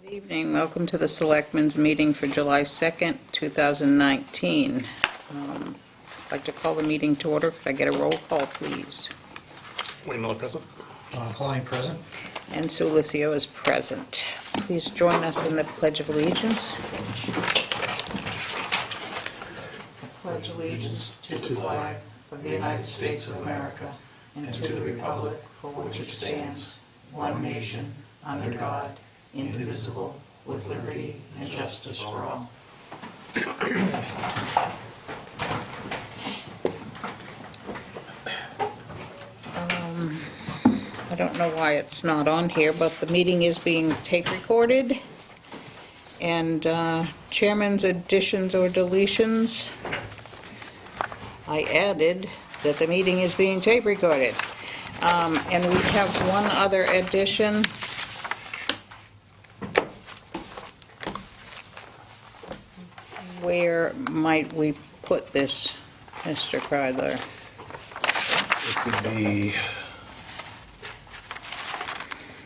Good evening. Welcome to the Selectmen's Meeting for July 2nd, 2019. I'd like to call the meeting to order. Could I get a roll call, please? Wayne Miller present. Klein present. And Sue Lucio is present. Please join us in the Pledge of Allegiance. I pledge allegiance to the flag of the United States of America and to the republic for which it stands, one nation, under God, indivisible, with liberty and justice for all. I don't know why it's not on here, but the meeting is being tape recorded. And chairman's additions or deletions, I added that the meeting is being tape recorded. And we have one other addition. Where might we put this, Mr. Kreidler? It could be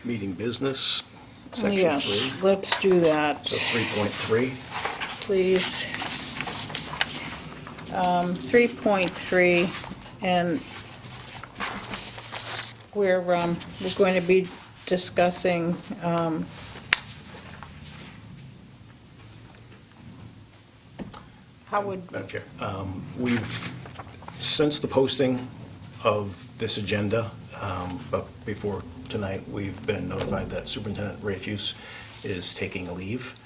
meeting business, section 3. Yes, let's do that, So 3.3. please. 3.3, and we're going to be discussing how would, Madam Chair, we've, since the posting of this agenda, but before tonight, we've been notified that Superintendent Rayfuse is taking a leave,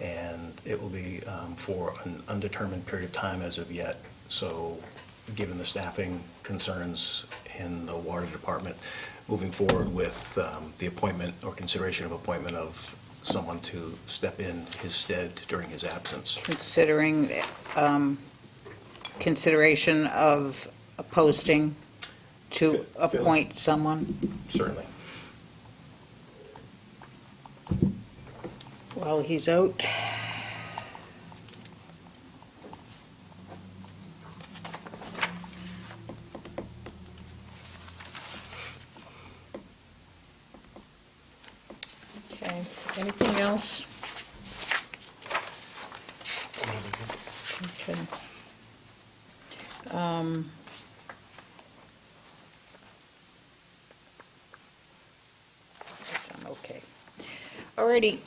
and it will be for an undetermined period of time as of yet. So, given the staffing concerns in the water department, moving forward with the appointment or consideration of appointment of someone to step in his stead during his absence. considering consideration of a posting to appoint someone Certainly. while he's out? Okay, anything else? Okay. Guess I'm okay. Alrighty,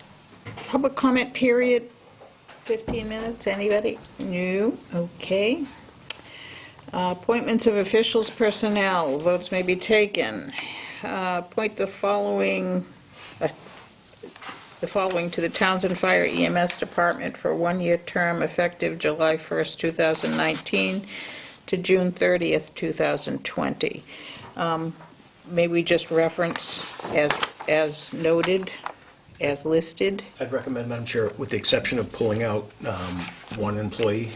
public comment period, 15 minutes, anybody? No, okay. Appointments of officials, personnel, votes may be taken. Appoint the following to the Townsend Fire EMS Department for a one-year term effective July 1st, 2019 to June 30th, 2020. May we just reference as noted, as listed? I'd recommend, Madam Chair, with the exception of pulling out one employee.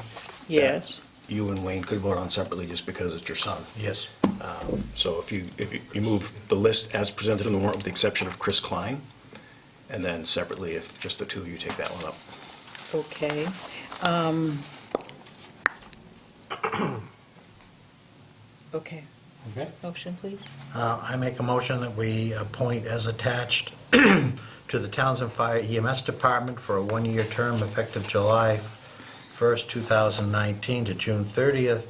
Yes. that You and Wayne could vote on separately just because it's your son. Yes. So if you move the list as presented in the warrant with the exception of Chris Klein, and then separately if just the two of you take that one up. Okay. Okay, Okay. motion, please. I make a motion that we appoint as attached to the Townsend Fire EMS Department for a one-year term effective July 1st, 2019 to June 30th,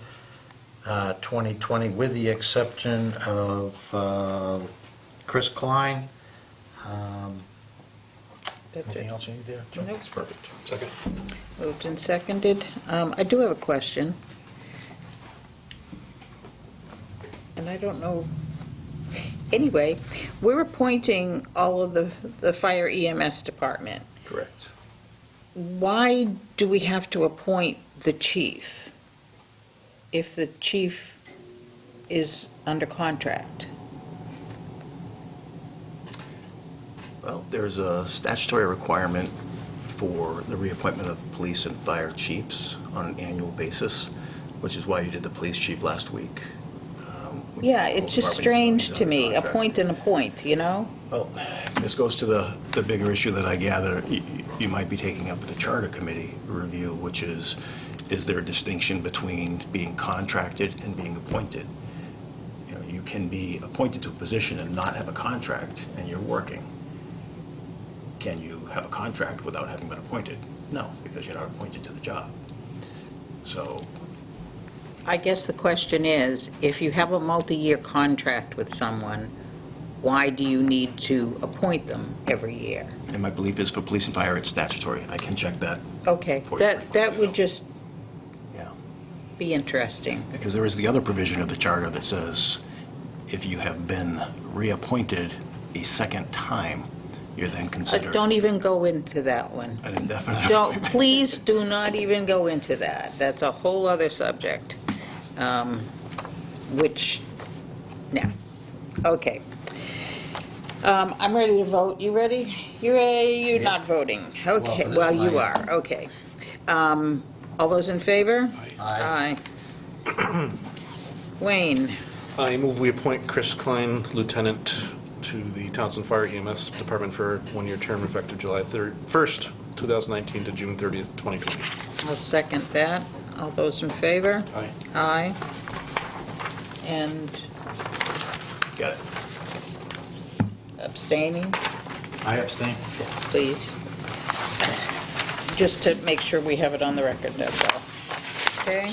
2020, with the exception of Chris Klein. That's Anything it. else you need there? Joe? Nope. That's perfect. Second. Moved and seconded. I do have a question. And I don't know, anyway, we're appointing all of the fire EMS department. Correct. Why do we have to appoint the chief if the chief is under contract? Well, there's a statutory requirement for the reappointment of police and fire chiefs on an annual basis, which is why you did the police chief last week. Yeah, it's just strange to me, appoint and appoint, you know? Well, this goes to the bigger issue that I gather you might be taking up at the Charter Committee review, which is there a distinction between being contracted and being appointed? You know, you can be appointed to a position and not have a contract, and you're working. can you have a contract without having been appointed? No, because you're not appointed to the job. So, I guess the question is, if you have a multi-year contract with someone, why do you need to appoint them every year? and my belief is for police and fire, it's statutory. I can check that. Okay, For you. that would just Yeah. be interesting. Because there is the other provision of the charter that says if you have been reappointed a second time, you're then considered Don't even go into that one. an indefinite Don't, appointment. please do not even go into that. That's a whole other subject, which, no. Okay. I'm ready to vote. You ready? You ready? You're not voting. Okay, Well, well, this you might- are, okay. All those in favor? Aye. Aye. Wayne, I move we appoint Chris Klein, Lieutenant, to the Townsend Fire EMS Department for a one-year term effective July 1st, 2019 to June 30th, 2020. I'll second that. All those in favor? Aye. Aye. And Got it. abstaining, I abstain. please. Just to make sure we have it on the record, that's all. Okay?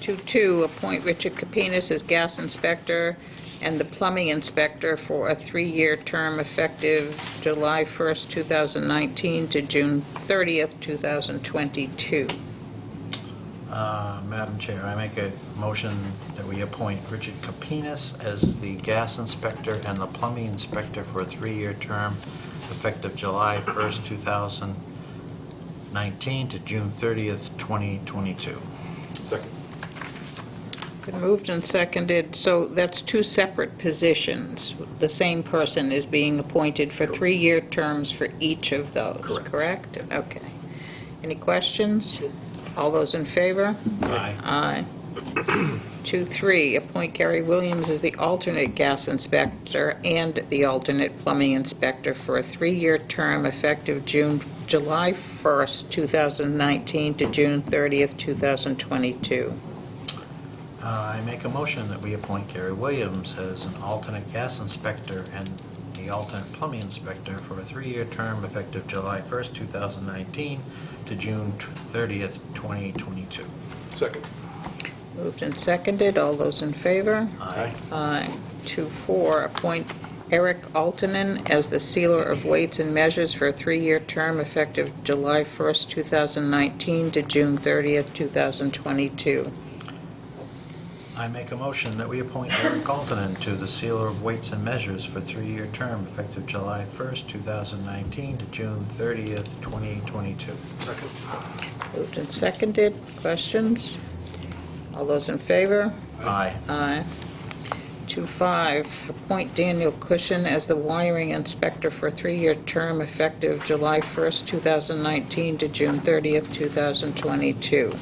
2.2, appoint Richard Capinas as gas inspector and the plumbing inspector for a 3-year term effective July 1st, 2019 to June 30th, 2022. Madam Chair, I make a motion that we appoint Richard Capinas as the gas inspector and the plumbing inspector for a 3-year term effective July 1st, 2019 to June 30th, 2022. Second. Been moved and seconded, so that's two separate positions. The same person is being appointed for 3-year terms for each of those, correct? Okay. Any questions? All those in favor? Aye. Aye. 2.3, appoint Gary Williams as the alternate gas inspector and the alternate plumbing inspector for a 3-year term effective July 1st, 2019 to June 30th, 2022. I make a motion that we appoint Gary Williams as an alternate gas inspector and the alternate plumbing inspector for a 3-year term effective July 1st, 2019 to June 30th, 2022. Second. Moved and seconded. All those in favor? Aye. Aye. 2.4, appoint Eric Altonen as the sealer of weights and measures for a 3-year term effective July 1st, 2019 to June 30th, 2022. I make a motion that we appoint Eric Altonen to the sealer of weights and measures for a 3-year term effective July 1st, 2019 to June 30th, 2022. Second. Moved and seconded. Questions? All those in favor? Aye. Aye. 2.5, appoint Daniel Cushion as the wiring inspector for a 3-year term effective July 1st, 2019 to June 30th, 2022.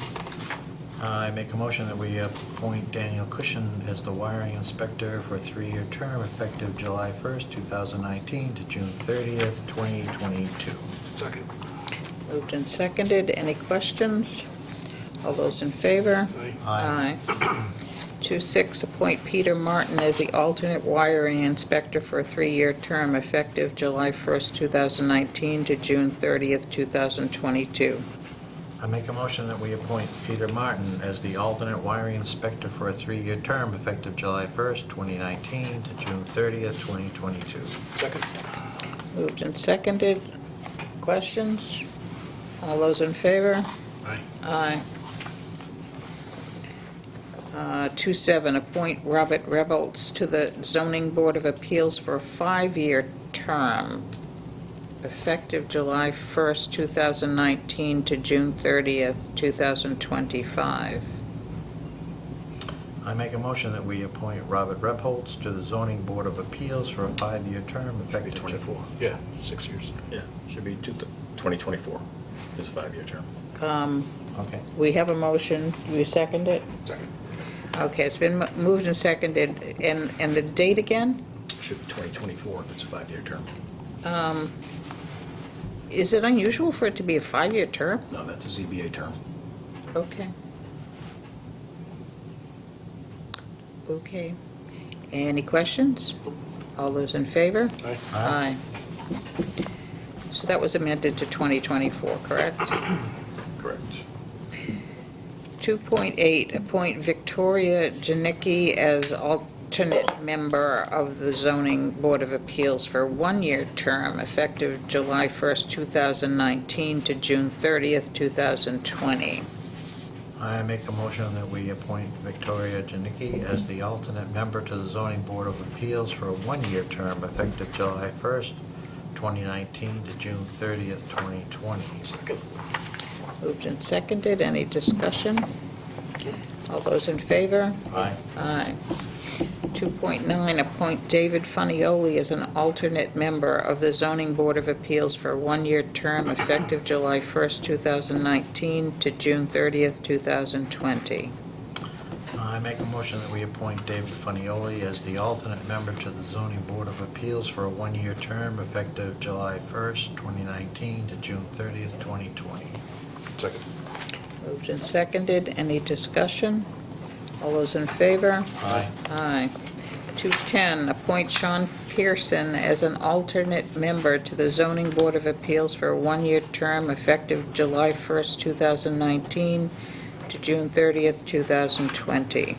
I make a motion that we appoint Daniel Cushion as the wiring inspector for a 3-year term effective July 1st, 2019 to June 30th, 2022. Second. Moved and seconded. Any questions? All those in favor? Aye. Aye. 2.6, appoint Peter Martin as the alternate wiring inspector for a 3-year term effective July 1st, 2019 to June 30th, 2022. I make a motion that we appoint Peter Martin as the alternate wiring inspector for a 3-year term effective July 1st, 2019 to June 30th, 2022. Second. Moved and seconded. Questions? All those in favor? Aye. Aye. 2.7, appoint Robert Rebolts to the Zoning Board of Appeals for a 5-year term, effective July 1st, 2019 to June 30th, 2025. I make a motion that we appoint Robert Rebholz to the Zoning Board of Appeals for a 5-year term Should be effective 24. Yeah, 6 years. Yeah, should be 2024 is a 5-year term. Okay. We have a motion. Do we second it? Second. Okay, it's been moved and seconded. And the date again? Should be 2024 if it's a 5-year term. Is it unusual for it to be a 5-year term? No, that's a ZBA term. Okay. Okay. Any questions? All those in favor? Aye. Aye. So that was amended to 2024, correct? Correct. 2.8, appoint Victoria Janicki as alternate member of the Zoning Board of Appeals for a one-year term effective July 1st, 2019 to June 30th, 2020. I make a motion that we appoint Victoria Janicki as the alternate member to the Zoning Board of Appeals for a one-year term effective July 1st, 2019 to June 30th, 2020. Second. Moved and seconded. Any discussion? All those in favor? Aye. Aye. 2.9, appoint David Funnioli as an alternate member of the Zoning Board of Appeals for a one-year term effective July 1st, 2019 to June 30th, 2020. I make a motion that we appoint David Funnioli as the alternate member to the Zoning Board of Appeals for a one-year term effective July 1st, 2019 to June 30th, 2020. Second. Moved and seconded. Any discussion? All those in favor? Aye. Aye. 210, appoint Sean Pearson as an alternate member to the Zoning Board of Appeals for a one-year term effective July 1st, 2019 to June 30th, 2020.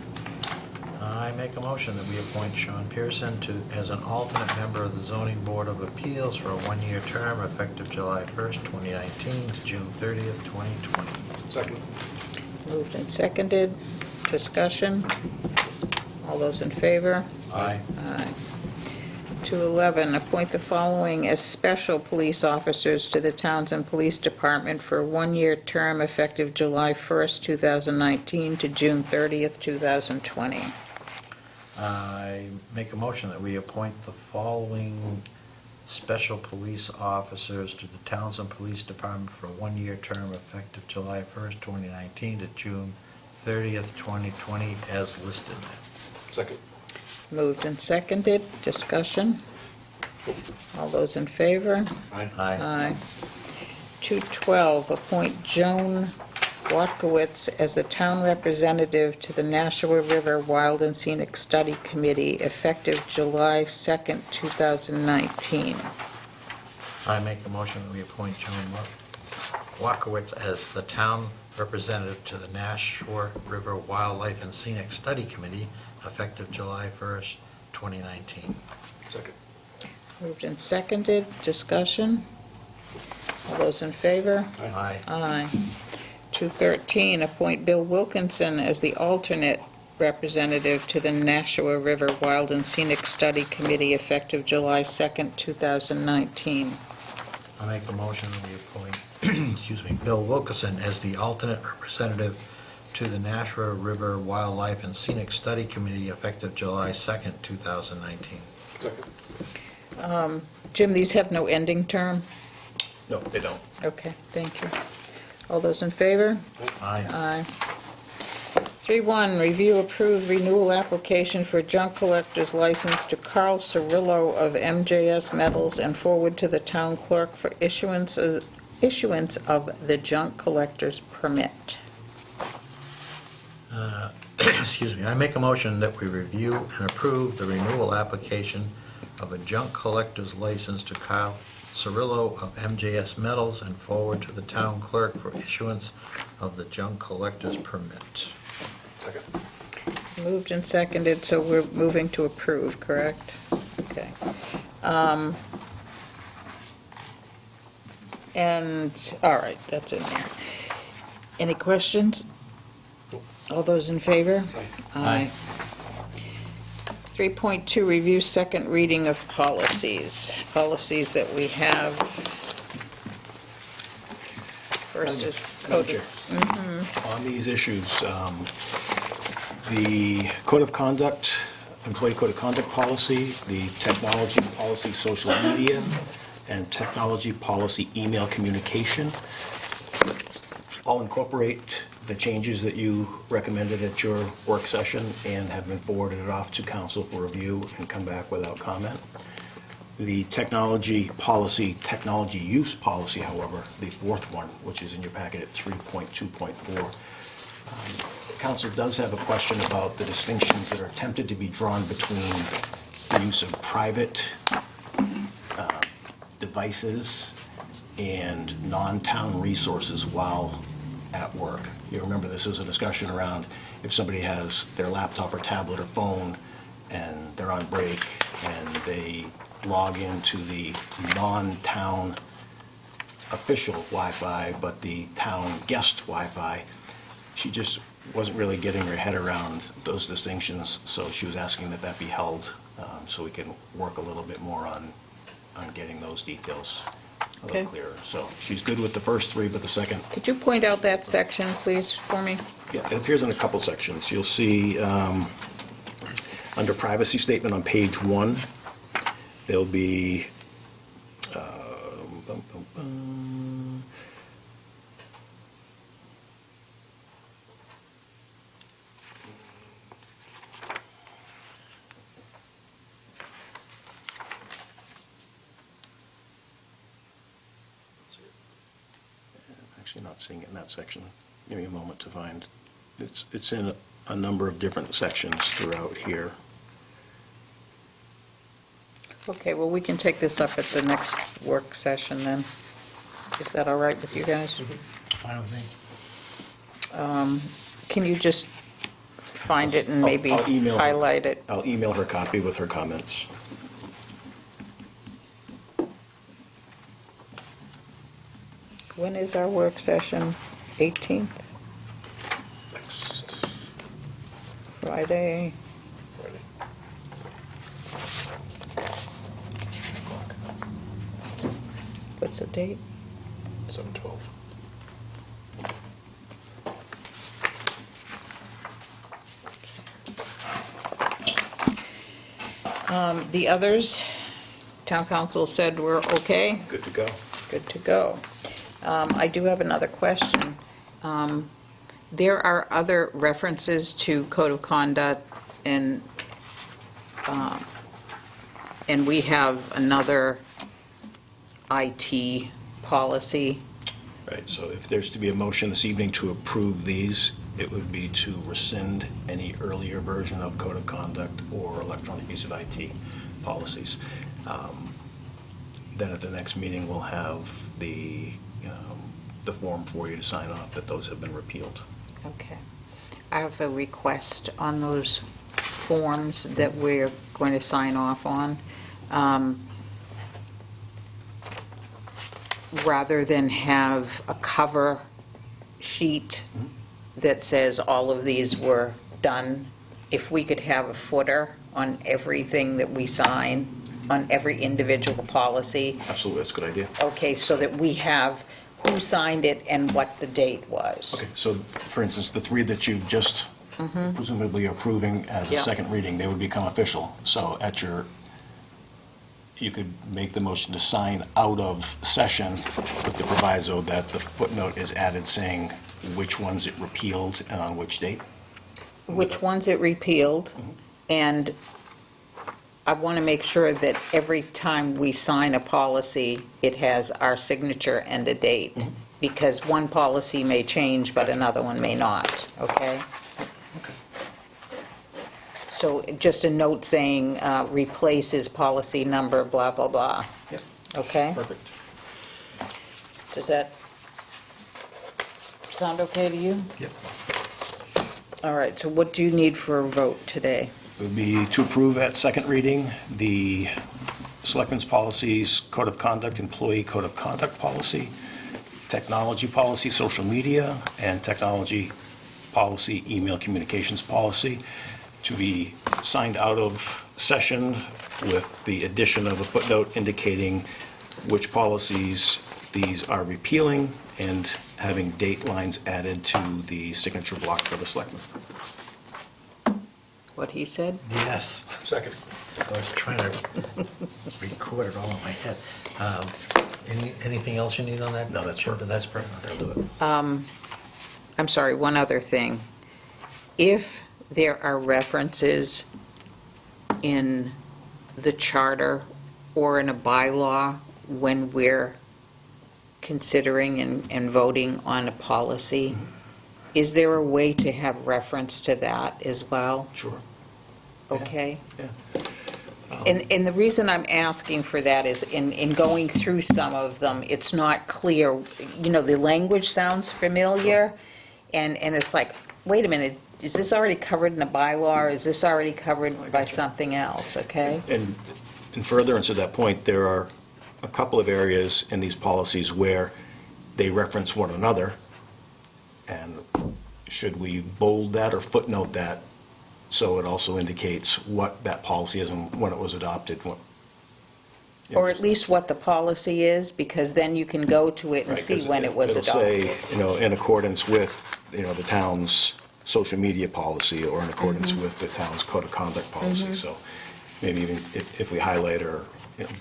I make a motion that we appoint Sean Pearson as an alternate member of the Zoning Board of Appeals for a one-year term effective July 1st, 2019 to June 30th, 2020. Second. Moved and seconded. Discussion? All those in favor? Aye. Aye. 211, appoint the following as special police officers to the Townsend Police Department for a one-year term effective July 1st, 2019 to June 30th, 2020. I make a motion that we appoint the following special police officers to the Townsend Police Department for a one-year term effective July 1st, 2019 to June 30th, 2020, as listed. Second. Moved and seconded. Discussion? All those in favor? Aye. Aye. 212, appoint Joan Watkowitz as the town representative to the Nashua River Wild and Scenic Study Committee effective July 2nd, 2019. I make a motion that we appoint Joan Watkowitz as the town representative to the Nashua River Wildlife and Scenic Study Committee effective July 1st, 2019. Second. Moved and seconded. Discussion? All those in favor? Aye. Aye. 213, appoint Bill Wilkinson as the alternate representative to the Nashua River Wild and Scenic Study Committee effective July 2nd, 2019. I make a motion that we appoint Bill Wilkinson as the alternate representative to the Nashua River Wildlife and Scenic Study Committee effective July 2nd, 2019. Second. Jim, these have no ending term? No, they don't. Okay, thank you. All those in favor? Aye. Aye. 3.1, review approved renewal application for junk collector's license to Carl Cirillo of MJS Metals and forward to the town clerk for issuance of the junk collector's permit. Excuse me. I make a motion that we review and approve the renewal application of a junk collector's license to Carl Cirillo of MJS Metals and forward to the town clerk for issuance of the junk collector's permit. Second. Moved and seconded, so we're moving to approve, correct? Okay. And, all right, that's in there. Any questions? All those in favor? Aye. 3.2, review second reading of policies. Policies that we have. First is code. Madam Chair. On these issues, the Code of Conduct, Employee Code of Conduct Policy, the Technology Policy Social Media, and Technology Policy Email Communication all incorporate the changes that you recommended at your work session and have been forwarded off to council for review and come back without comment. The technology policy, technology use policy, however, the fourth one, which is in your packet at 3.2.4, council does have a question about the distinctions that are attempted to be drawn between the use of private devices and non-town resources while at work. You remember this is a discussion around if somebody has their laptop or tablet or phone and they're on break and they log into the non-town official Wi-Fi, but the town guest Wi-Fi. She just wasn't really getting her head around those distinctions, so she was asking that that be held, so we can work a little bit more on getting those details a little Okay. clearer. So she's good with the first three, but the second, Could you point out that section, please, for me? yeah, it appears in a couple sections. You'll see under privacy statement on page 1, there'll be bum, bum, bum. Actually not seeing it in that section. Give me a moment to find. It's in a number of different sections throughout here. Okay, well, we can take this up at the next work session then. Is that all right with you guys? Fine with me. Can you just find it and maybe I'll email her. highlight it? I'll email her a copy with her comments. When is our work session? 18th, Next Friday? Friday. What's the date? 7/12. The others, town council said we're okay, Good to go. good to go. I do have another question. There are other references to code of conduct and we have another IT policy. Right, so if there's to be a motion this evening to approve these, it would be to rescind any earlier version of code of conduct or electronic use of IT policies. Then at the next meeting, we'll have the form for you to sign off that those have been repealed. Okay. I have a request on those forms that we're going to sign off on. Rather than have a cover sheet that says all of these were done, if we could have a footer on everything that we sign, on every individual policy. Absolutely, that's a good idea. Okay, so that we have who signed it and what the date was. Okay, so for instance, the three that you've just presumably approving as a Yeah. second reading, they would become official. So you could make the motion to sign out of session with the proviso that the footnote is added saying which ones it repealed and on which date. Which ones it repealed, and I want to make sure that every time we sign a policy, it has our signature and a date, because one policy may change, but another one may not, okay? So just a note saying, replaces policy number, blah, blah, blah, Yep. okay? Perfect. Does that sound okay to you? Yep. All right, so what do you need for a vote today? It would be to approve at second reading the Selectmen's Policies, Code of Conduct, Employee Code of Conduct Policy, Technology Policy, Social Media, and Technology Policy, Email Communications Policy, to be signed out of session with the addition of a footnote indicating which policies these are repealing and having date lines added to the signature block for the Selectmen. What he said? Yes. Second. I was trying to record it all in my head. Anything else you need on that? No, that's perfect. That's perfect. That'll do it. I'm sorry, one other thing. If there are references in the charter or in a bylaw when we're considering and voting on a policy, is there a way to have reference to that as well? Sure. Okay? Yeah. And the reason I'm asking for that is in going through some of them, it's not clear, the language sounds familiar, and it's like, wait a minute, is this already covered in the bylaw, or is this already covered by something else, okay? And in furtherance of that point, there are a couple of areas in these policies where they reference one another, and should we bold that or footnote that so it also indicates what that policy is and when it was adopted? Or at least what the policy is, because then you can go to it and Right, see 'cause when it was it'll adopted. say, in accordance with, the town's social media policy, or in accordance with the town's code of conduct policy. So maybe even if we highlight or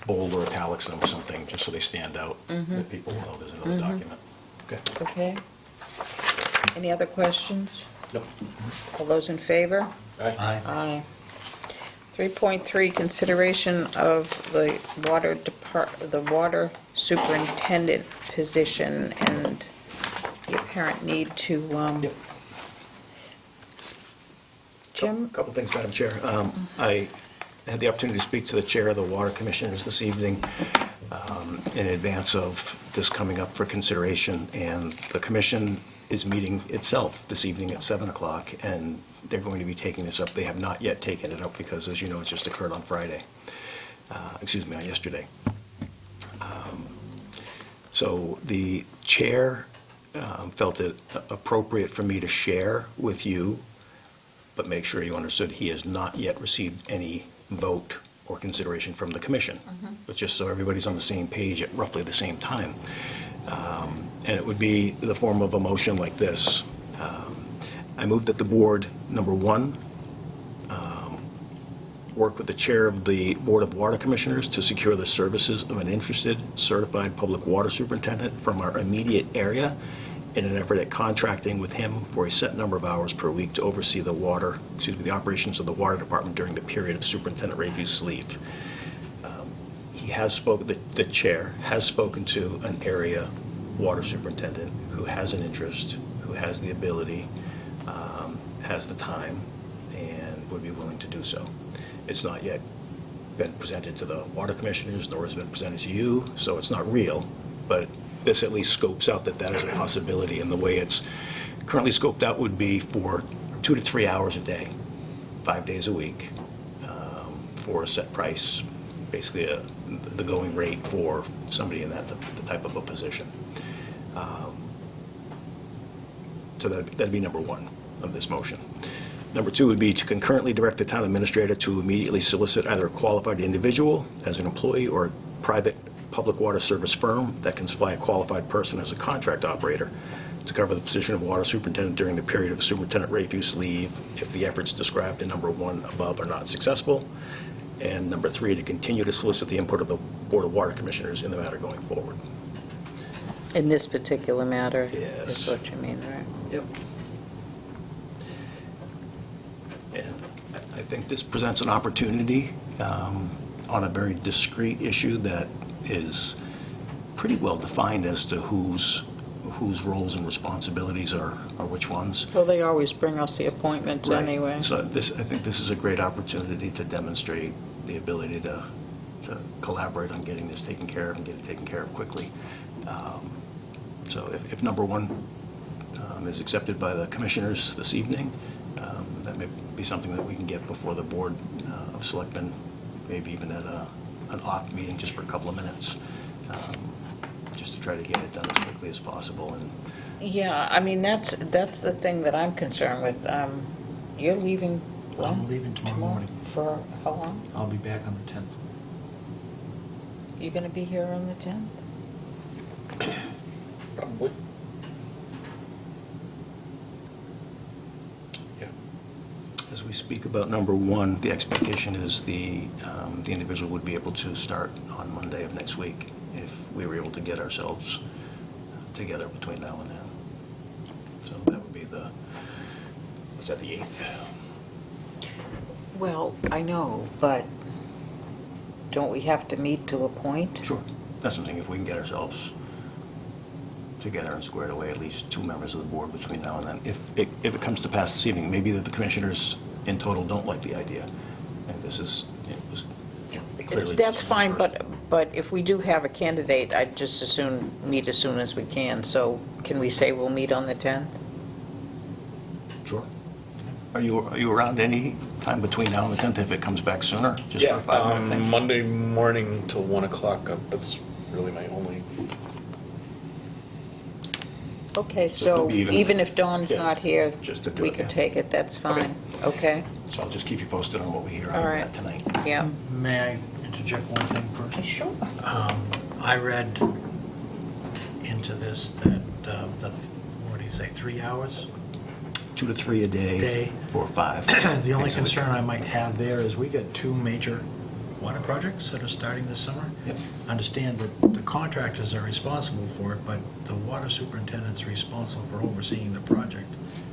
bold or italics them or something, just so they stand out, that people will know there's another document. Okay. Okay. Any other questions? No. All those in favor? Aye. Aye. Aye. 3.3, consideration of the water superintendent position and the apparent need to, Yep. Jim? Couple things, Madam Chair. I had the opportunity to speak to the chair of the Water Commissioners this evening in advance of this coming up for consideration, and the commission is meeting itself this evening at 7 o'clock, and they're going to be taking this up. They have not yet taken it up because, as you know, it just occurred on Friday. On yesterday. So the chair felt it appropriate for me to share with you, but make sure you understood he has not yet received any vote or consideration from the commission. But just so everybody's on the same page at roughly the same time. And it would be the form of a motion like this. I move that the board, number one, work with the chair of the Board of Water Commissioners to secure the services of an interested certified public water superintendent from our immediate area in an effort at contracting with him for a set number of hours per week to oversee the operations of the water department during the period of Superintendent Rayview's leave. He has spoken, the chair has spoken to an area water superintendent who has an interest, who has the ability, has the time, and would be willing to do so. It's not yet been presented to the water commissioners, nor has it been presented to you, so it's not real, but this at least scopes out that is a possibility, and the way it's currently scoped out would be for 2 to 3 hours a day, 5 days a week, for a set price, basically the going rate for somebody in the type of a position. So that'd be number one of this motion. Number two would be to concurrently direct the town administrator to immediately solicit either a qualified individual as an employee or a private public water service firm that can supply a qualified person as a contract operator to cover the position of water superintendent during the period of Superintendent Rayview's leave if the efforts described in number one above are not successful. And number three, to continue to solicit the input of the Board of Water Commissioners in the matter going forward. In this particular matter? Yes. Is what you mean, right? Yep. And I think this presents an opportunity on a very discrete issue that is pretty well defined as to whose roles and responsibilities are which ones. Well, they always bring us the appointments Right. anyway. So I think this is a great opportunity to demonstrate the ability to collaborate on getting this taken care of and get it taken care of quickly. So if number one is accepted by the commissioners this evening, that may be something that we can get before the Board of Selectmen, maybe even at an off meeting just for a couple of minutes, just to try to get it done as quickly as possible. And Yeah, I mean, that's the thing that I'm concerned with. You're leaving when? I'm leaving tomorrow morning. For how long? I'll be back on the 10th. You gonna be here on the 10th? Probably. Yeah. as we speak about number one, the expectation is the individual would be able to start on Monday of next week if we were able to get ourselves together between now and then. So that would be was that the 8th? Well, I know, but don't we have to meet to appoint? Sure. That's something, if we can get ourselves together and squared away, at least 2 members of the board between now and then. If it comes to pass this evening, maybe that the commissioners in total don't like the idea, and this is clearly. That's this fine, person. but if we do have a candidate, I'd just as soon meet as soon as we can. So can we say we'll meet on the 10th? Sure. Are you around any time between now and the 10th if it comes back sooner? Just for a 5-minute thing? Monday morning till 1 o'clock, that's really my only, Okay, So it so could be even if Dawn's yeah, not here, just to do we it, can yeah. take it, that's fine. Okay, So I'll just keep you posted on what we hear All out of right. that tonight. yeah. May I interject one thing first? Sure. I read into this that, what do you say, 3 hours? 2 to 3 a day. Day. 4 or 5. The only Days a week. concern I might have there is we got 2 major water projects that are starting this summer. Yep. Understand that the contractors are responsible for it, but the water superintendent's responsible for overseeing the project.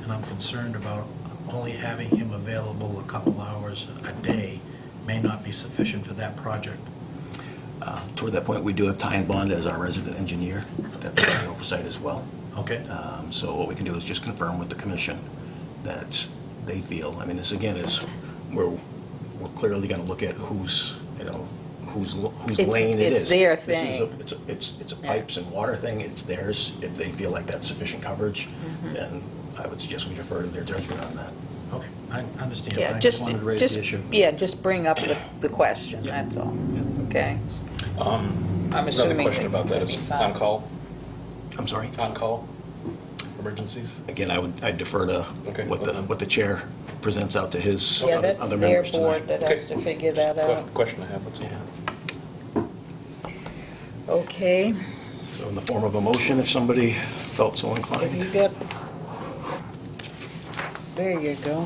And I'm concerned about only having him available a couple hours a day may not be sufficient for that project. Toward that point, we do have Ty and Bond as our resident engineer. That provides oversight as well. Okay? So what we can do is just confirm with the commission that they feel, I mean, this again is, we're clearly going to look at whose lane it is. It's their This is a- thing. It's a pipes and water thing, it's theirs. If they feel like that's sufficient coverage, Mm-hmm. then I would suggest we defer to their judgment on that. Okay, I understand. Yeah, I just, wanted to raise just, the issue. yeah, just bring up the question, Yeah. that's all. Okay? I'm another assuming. question about that is on-call, I'm sorry? on-call emergencies? Again, I'd defer to Okay. what the chair presents out to his Yeah, other that's their members board tonight. that has to figure that out. Question I have, that's all. Yeah. Okay, So in the form of a motion, if somebody felt so have inclined. you got, there you go.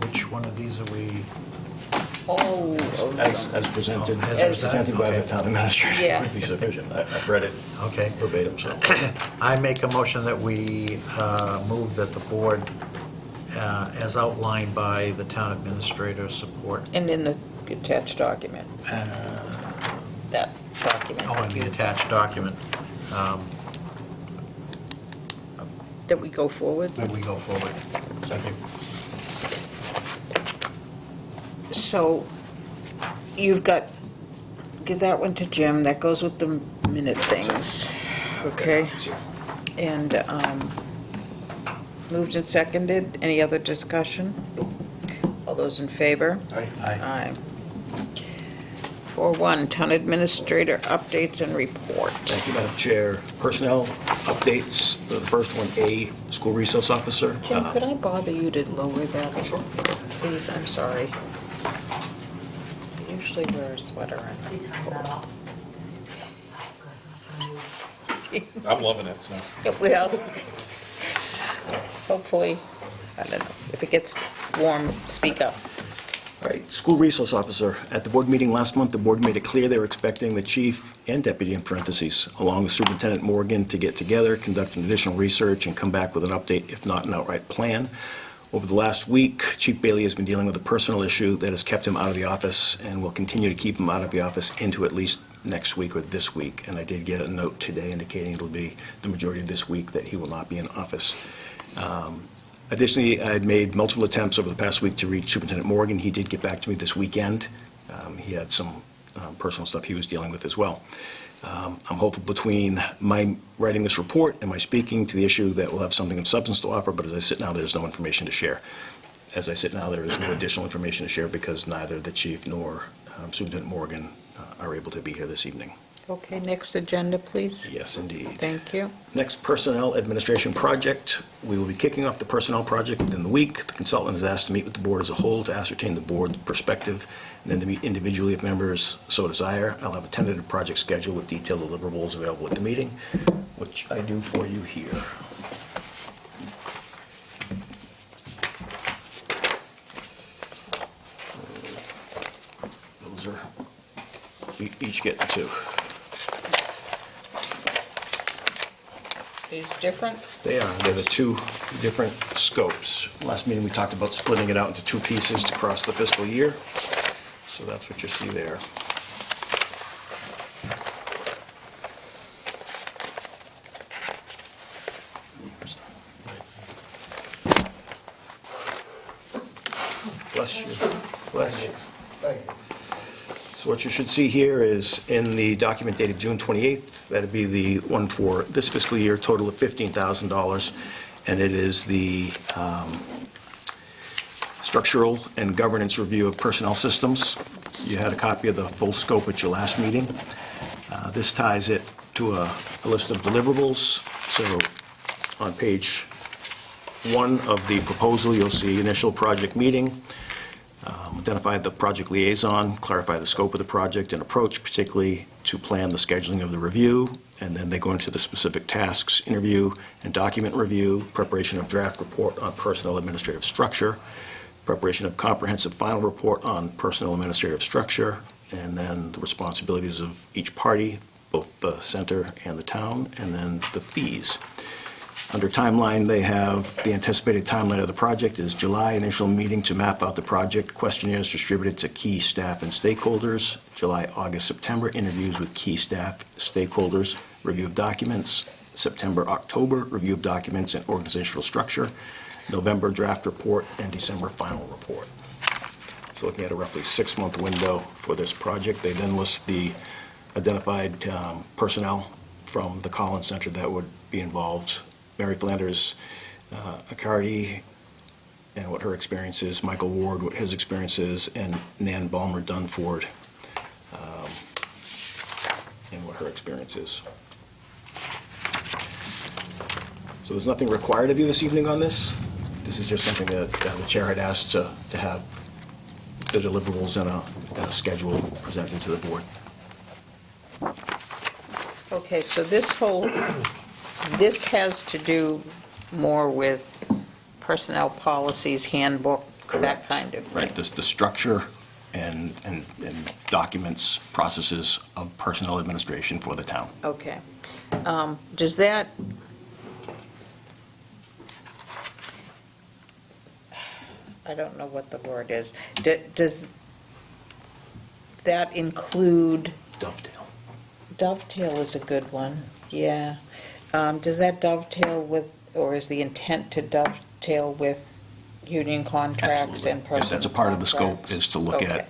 Which one of these are we? Oh, As presented, Oh, as as presented, presented by the okay. town administrator, Yeah. would be sufficient. I've read it Okay. verbatim, so. I make a motion that we move that the board, as outlined by the town administrator, support, and in the attached document, that document. in the attached document, That we go forward. that we go forward. Second. So you've got, give that one to Jim, that goes with the minute things, okay? And moved and seconded, any other discussion? All those in favor? Aye. Aye. 4-1, town administrator updates and report. Thank you, Madam Chair. Personnel updates, the first one, A, school resource officer. Jim, could I bother you to lower that? Please, I'm sorry. I usually wear a sweater and I'm loving it, so. well, hopefully, I don't know, if it gets warm, speak up. All right, school resource officer. At the board meeting last month, the board made it clear they were expecting the chief and deputy, in parentheses, along with Superintendent Morgan, to get together, conduct an additional research, and come back with an update, if not an outright plan. Over the last week, Chief Bailey has been dealing with a personal issue that has kept him out of the office and will continue to keep him out of the office into at least next week or this week. And I did get a note today indicating it'll be the majority of this week that he will not be in office. Additionally, I had made multiple attempts over the past week to reach Superintendent Morgan. He did get back to me this weekend. He had some personal stuff he was dealing with as well. I'm hopeful between my writing this report and my speaking to the issue that we'll have something of substance to offer, but as I sit now, there's no information to share. As I sit now, there is no additional information to share because neither the chief nor Superintendent Morgan are able to be here this evening. Okay, next agenda, please. Yes, indeed. Thank you. Next, personnel administration project. We will be kicking off the personnel project within the week. The consultant is asked to meet with the board as a whole to ascertain the board's perspective, and then to meet individually if members so desire. I'll have a tentative project schedule with detailed deliverables available at the meeting, which I do for you here. Those are, each get 2. These different? They are. They're the 2 different scopes. Last meeting, we talked about splitting it out into 2 pieces to cross the fiscal year. So that's what you see there. Bless you. Bless you. So what you should see here is in the document dated June 28th, that'd be the one for this fiscal year, total of $15,000, and it is the structural and governance review of personnel systems. You had a copy of the full scope at your last meeting. This ties it to a list of deliverables. So on page 1 of the proposal, you'll see initial project meeting, identify the project liaison, clarify the scope of the project and approach, particularly to plan the scheduling of the review, and then they go into the specific tasks, interview and document review, preparation of draft report on personnel administrative structure, preparation of comprehensive final report on personnel administrative structure, and then the responsibilities of each party, both the center and the town, and then the fees. Under timeline, they have the anticipated timeline of the project is July initial meeting to map out the project, questionnaires distributed to key staff and stakeholders, July, August, September, interviews with key staff, stakeholders, review of documents, September, October, review of documents and organizational structure, November draft report, and December final report. So looking at a roughly 6-month window for this project. They then list the identified personnel from the Collins Center that would be involved. Mary Flanders Accardi and what her experience is, Michael Ward, what his experience is, and Nan Balmer Dunford and what her experience is. So there's nothing required of you this evening on this. This is just something that the chair had asked to have the deliverables and a schedule presented to the board. Okay, so this has to do more with personnel policies, handbook, that kind of thing. Right, the structure and documents, processes of personnel administration for the town. Okay. Does that, I don't know what the word is, does that include, dovetail is a good one, yeah. Does that dovetail with, or is the intent to dovetail with union contracts Absolutely. and personnel Yes, that's a part of the scope, contracts? is to look Okay.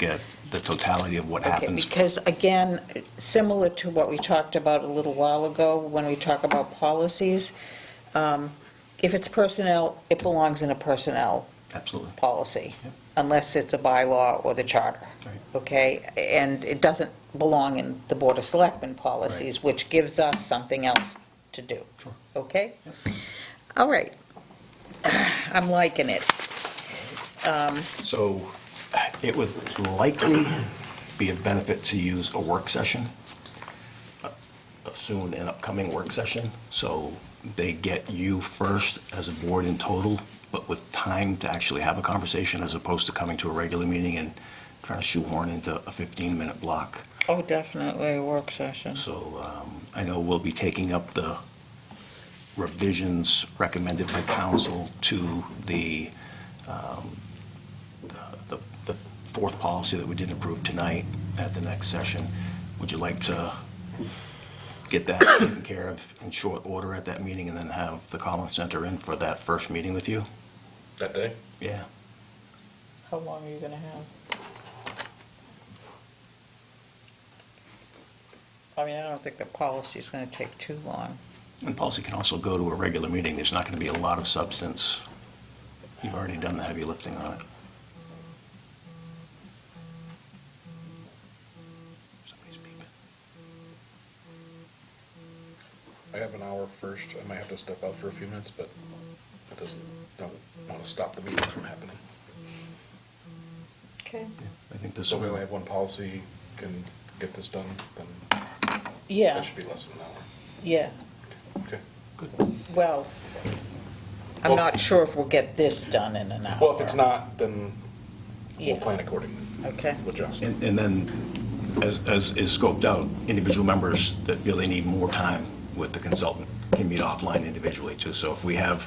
at the totality of what Okay, happens. because again, similar to what we talked about a little while ago, when we talk about policies, if it's personnel, it belongs in a personnel Absolutely. policy, Yep. unless it's a bylaw or the charter, Right. okay? And it doesn't belong in the Board of Selectmen policies, which gives us something else to do. Sure. Okay? All right. I'm liking it. So it would likely be of benefit to use a work session, a soon and upcoming work session, so they get you first as a board in total, but with time to actually have a conversation as opposed to coming to a regular meeting and trying to shoehorn into a 15-minute block. Oh, definitely a work session. So I know we'll be taking up the revisions recommended by council to the fourth policy that we didn't approve tonight at the next session. Would you like to get that taken care of in short order at that meeting and then have the Collins Center in for that first meeting with you? That day? Yeah. How long are you going to have? I mean, I don't think the policy's going to take too long. And policy can also go to a regular meeting. There's not going to be a lot of substance. You've already done the heavy lifting on it. Somebody's beeping. I have an hour first. I might have to step out for a few minutes, but it don't want to stop the meeting from happening. Okay. I think this So we will. only have one policy, can get this done, then Yeah, that should be less than an hour. yeah. Okay. Well, I'm Well- not sure if we'll get this done in an hour. Well, if it's not, then we'll Yeah. plan accordingly. Okay. We'll adjust. And then, as is scoped out, individual members that feel they need more time with the consultant can meet offline individually too. So if we have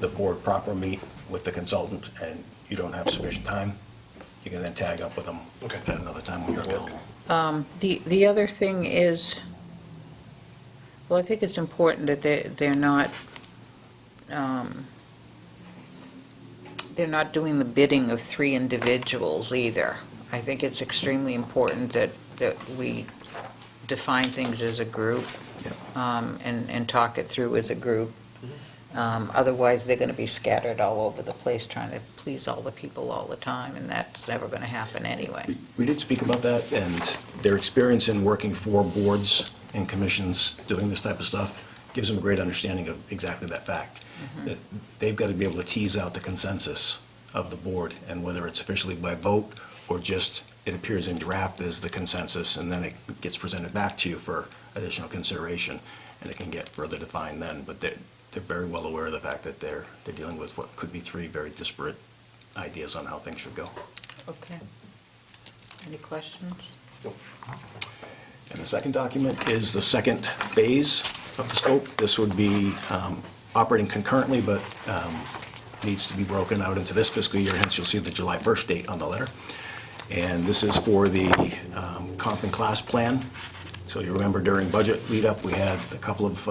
the board proper meet with the consultant and you don't have sufficient time, you can then tag up with them Okay. at another time when you're available. The other thing is, well, I think it's important that they're not doing the bidding of 3 individuals either. I think it's extremely important that we define things as a group, and talk it through as a group. Otherwise, they're going to be scattered all over the place trying to please all the people all the time, and that's never going to happen anyway. We did speak about that, and their experience in working for boards and commissions doing this type of stuff gives them a great understanding of exactly that fact. That they've got to be able to tease out the consensus of the board, and whether it's officially by vote or just it appears in draft as the consensus, and then it gets presented back to you for additional consideration, and it can get further defined then. But they're very well aware of the fact that they're dealing with what could be three very disparate ideas on how things should go. Okay. Any questions? And the second document is the second phase of the scope. This would be operating concurrently, but needs to be broken out into this fiscal year, hence you'll see the July 1st date on the letter. And this is for the comp and class plan. So you remember during budget lead-up, we had a couple of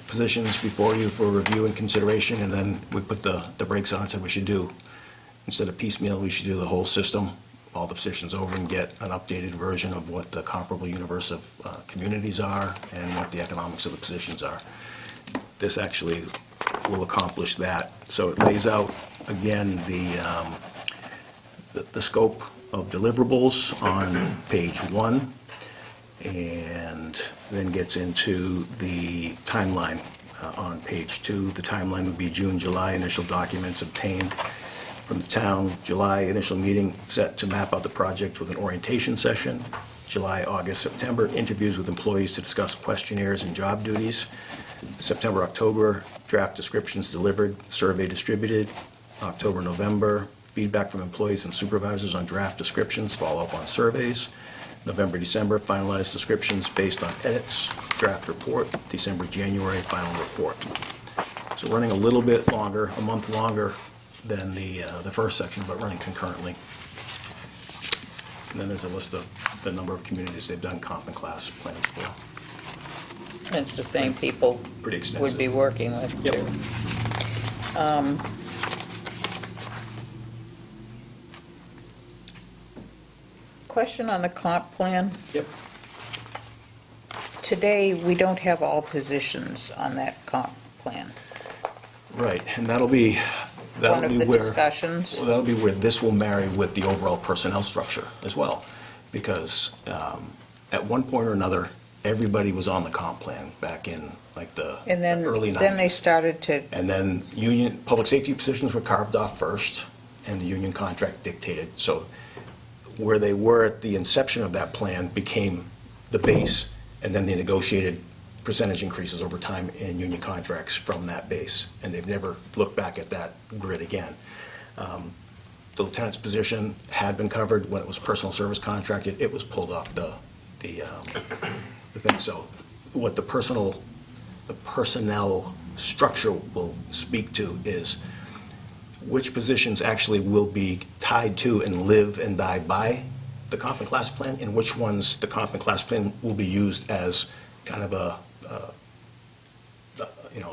positions before you for review and consideration, and then we put the brakes on and said we should do, instead of piecemeal, we should do the whole system, all the positions over, and get an updated version of what the comparable universe of communities are and what the economics of the positions are. This actually will accomplish that. So it lays out, again, the scope of deliverables on page 1, and then gets into the timeline on page 2. The timeline would be June, July, initial documents obtained from the town. July, initial meeting set to map out the project with an orientation session. July, August, September, interviews with employees to discuss questionnaires and job duties. September, October, draft descriptions delivered, survey distributed. October, November, feedback from employees and supervisors on draft descriptions, follow-up on surveys. November, December, finalized descriptions based on edits, draft report. December, January, final report. So running a little bit longer, a month longer than the first section, but running concurrently. And then there's a list of the number of communities they've done comp and class plans for. It's the same people Pretty extensive. would be working with, Yep. too. Question on the comp plan. Yep. Today, we don't have all positions on that comp plan. Right, and that'll be One of the where discussions. Well, that'll be where this will marry with the overall personnel structure as well, because at one point or another, everybody was on the comp plan back in like the And then, early 90s. then they started to, And then union, public safety positions were carved off first, and the union contract dictated. So where they were at the inception of that plan became the base, and then they negotiated percentage increases over time in union contracts from that base. And they've never looked back at that grid again. The lieutenant's position had been covered when it was personal service contracted. It was pulled off the thing. So what the personnel structure will speak to is which positions actually will be tied to and live and die by the comp and class plan, and which ones the comp and class plan will be used as kind of a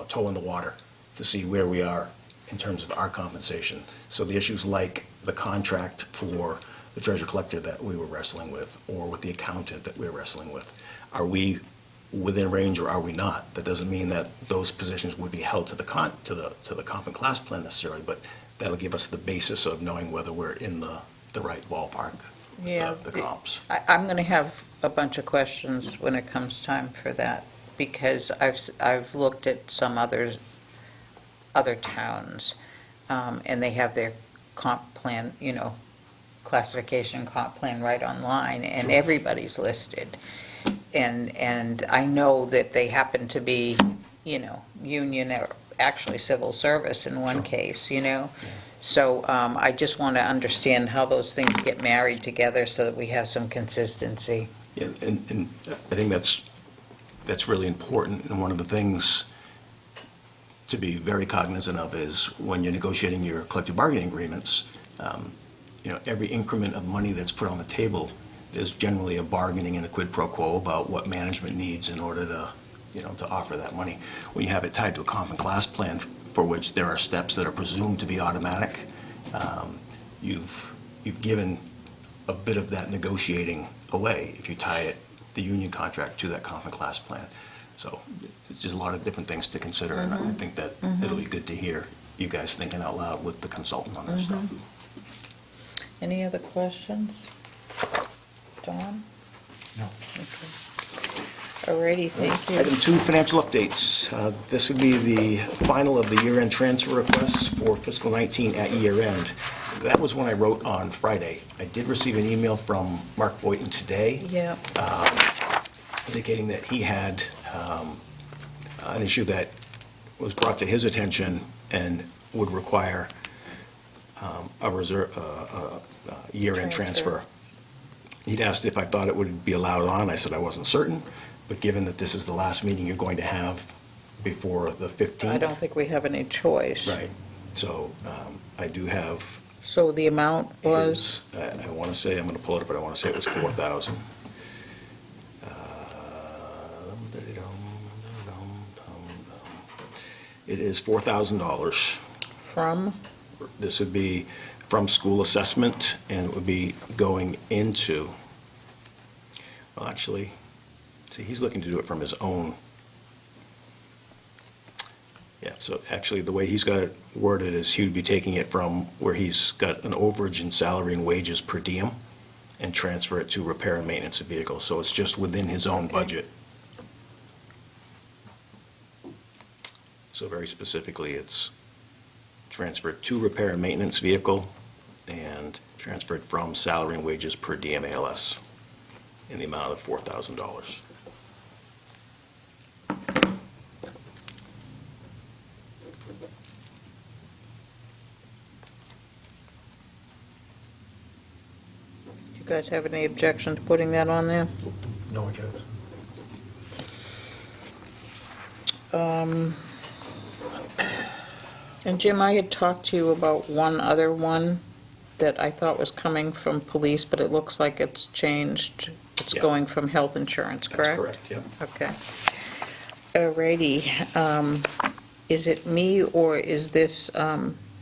toe in the water to see where we are in terms of our compensation. So the issues like the contract for the treasurer collector that we were wrestling with, or with the accountant that we were wrestling with, are we within range or are we not? That doesn't mean that those positions would be held to the comp and class plan necessarily, but that'll give us the basis of knowing whether we're in the right ballpark with yeah. the comps. I'm going to have a bunch of questions when it comes time for that, because I've looked at some other towns, and they have their comp plan, classification comp plan right online, and everybody's listed. And I know that they happen to be, union or actually civil service in one case, So I just want to understand how those things get married together so that we have some consistency. Yeah, and I think that's really important, and one of the things to be very cognizant of is when you're negotiating your collective bargaining agreements, every increment of money that's put on the table, there's generally a bargaining and a quid pro quo about what management needs in order to offer that money. When you have it tied to a comp and class plan for which there are steps that are presumed to be automatic, you've given a bit of that negotiating away if you tie it, the union contract, to that common class plan. So it's just a lot of different things to consider, and I think that it'll be good to hear you guys thinking out loud with the consultant on this stuff. Any other questions? Don? No. Alrighty, thank you. Item 2, financial updates. This would be the final of the year-end transfer requests for fiscal 19 at year-end. That was one I wrote on Friday. I did receive an email from Mark Boynton today Yeah, indicating that he had an issue that was brought to his attention and would require a reserve, year-end transfer. He'd asked if I thought it would be allowed on. I said I wasn't certain, but given that this is the last meeting you're going to have before the 15th. I don't think we have any choice. Right. So I do have. So the amount was? I want to say, I'm going to pull it up, but I want to say it was 4,000. It is $4,000. From? This would be from school assessment, and it would be going into, well, actually, see, he's looking to do it from his own. Yeah, so actually, the way he's got it worded is he would be taking it from where he's got an overage in salary and wages per diem and transfer it to repair and maintenance of vehicles. So it's just within his own budget. So very specifically, it's transferred to repair and maintenance vehicle and transferred from salary and wages per diem ALS in the amount of $4,000. You guys have any objection to putting that on there? No objections. And Jim, I had talked to you about one other one that I thought was coming from police, but it looks like it's changed. It's Yeah. going from health insurance, correct? That's correct, yeah. Okay. Alrighty. Is it me, or is this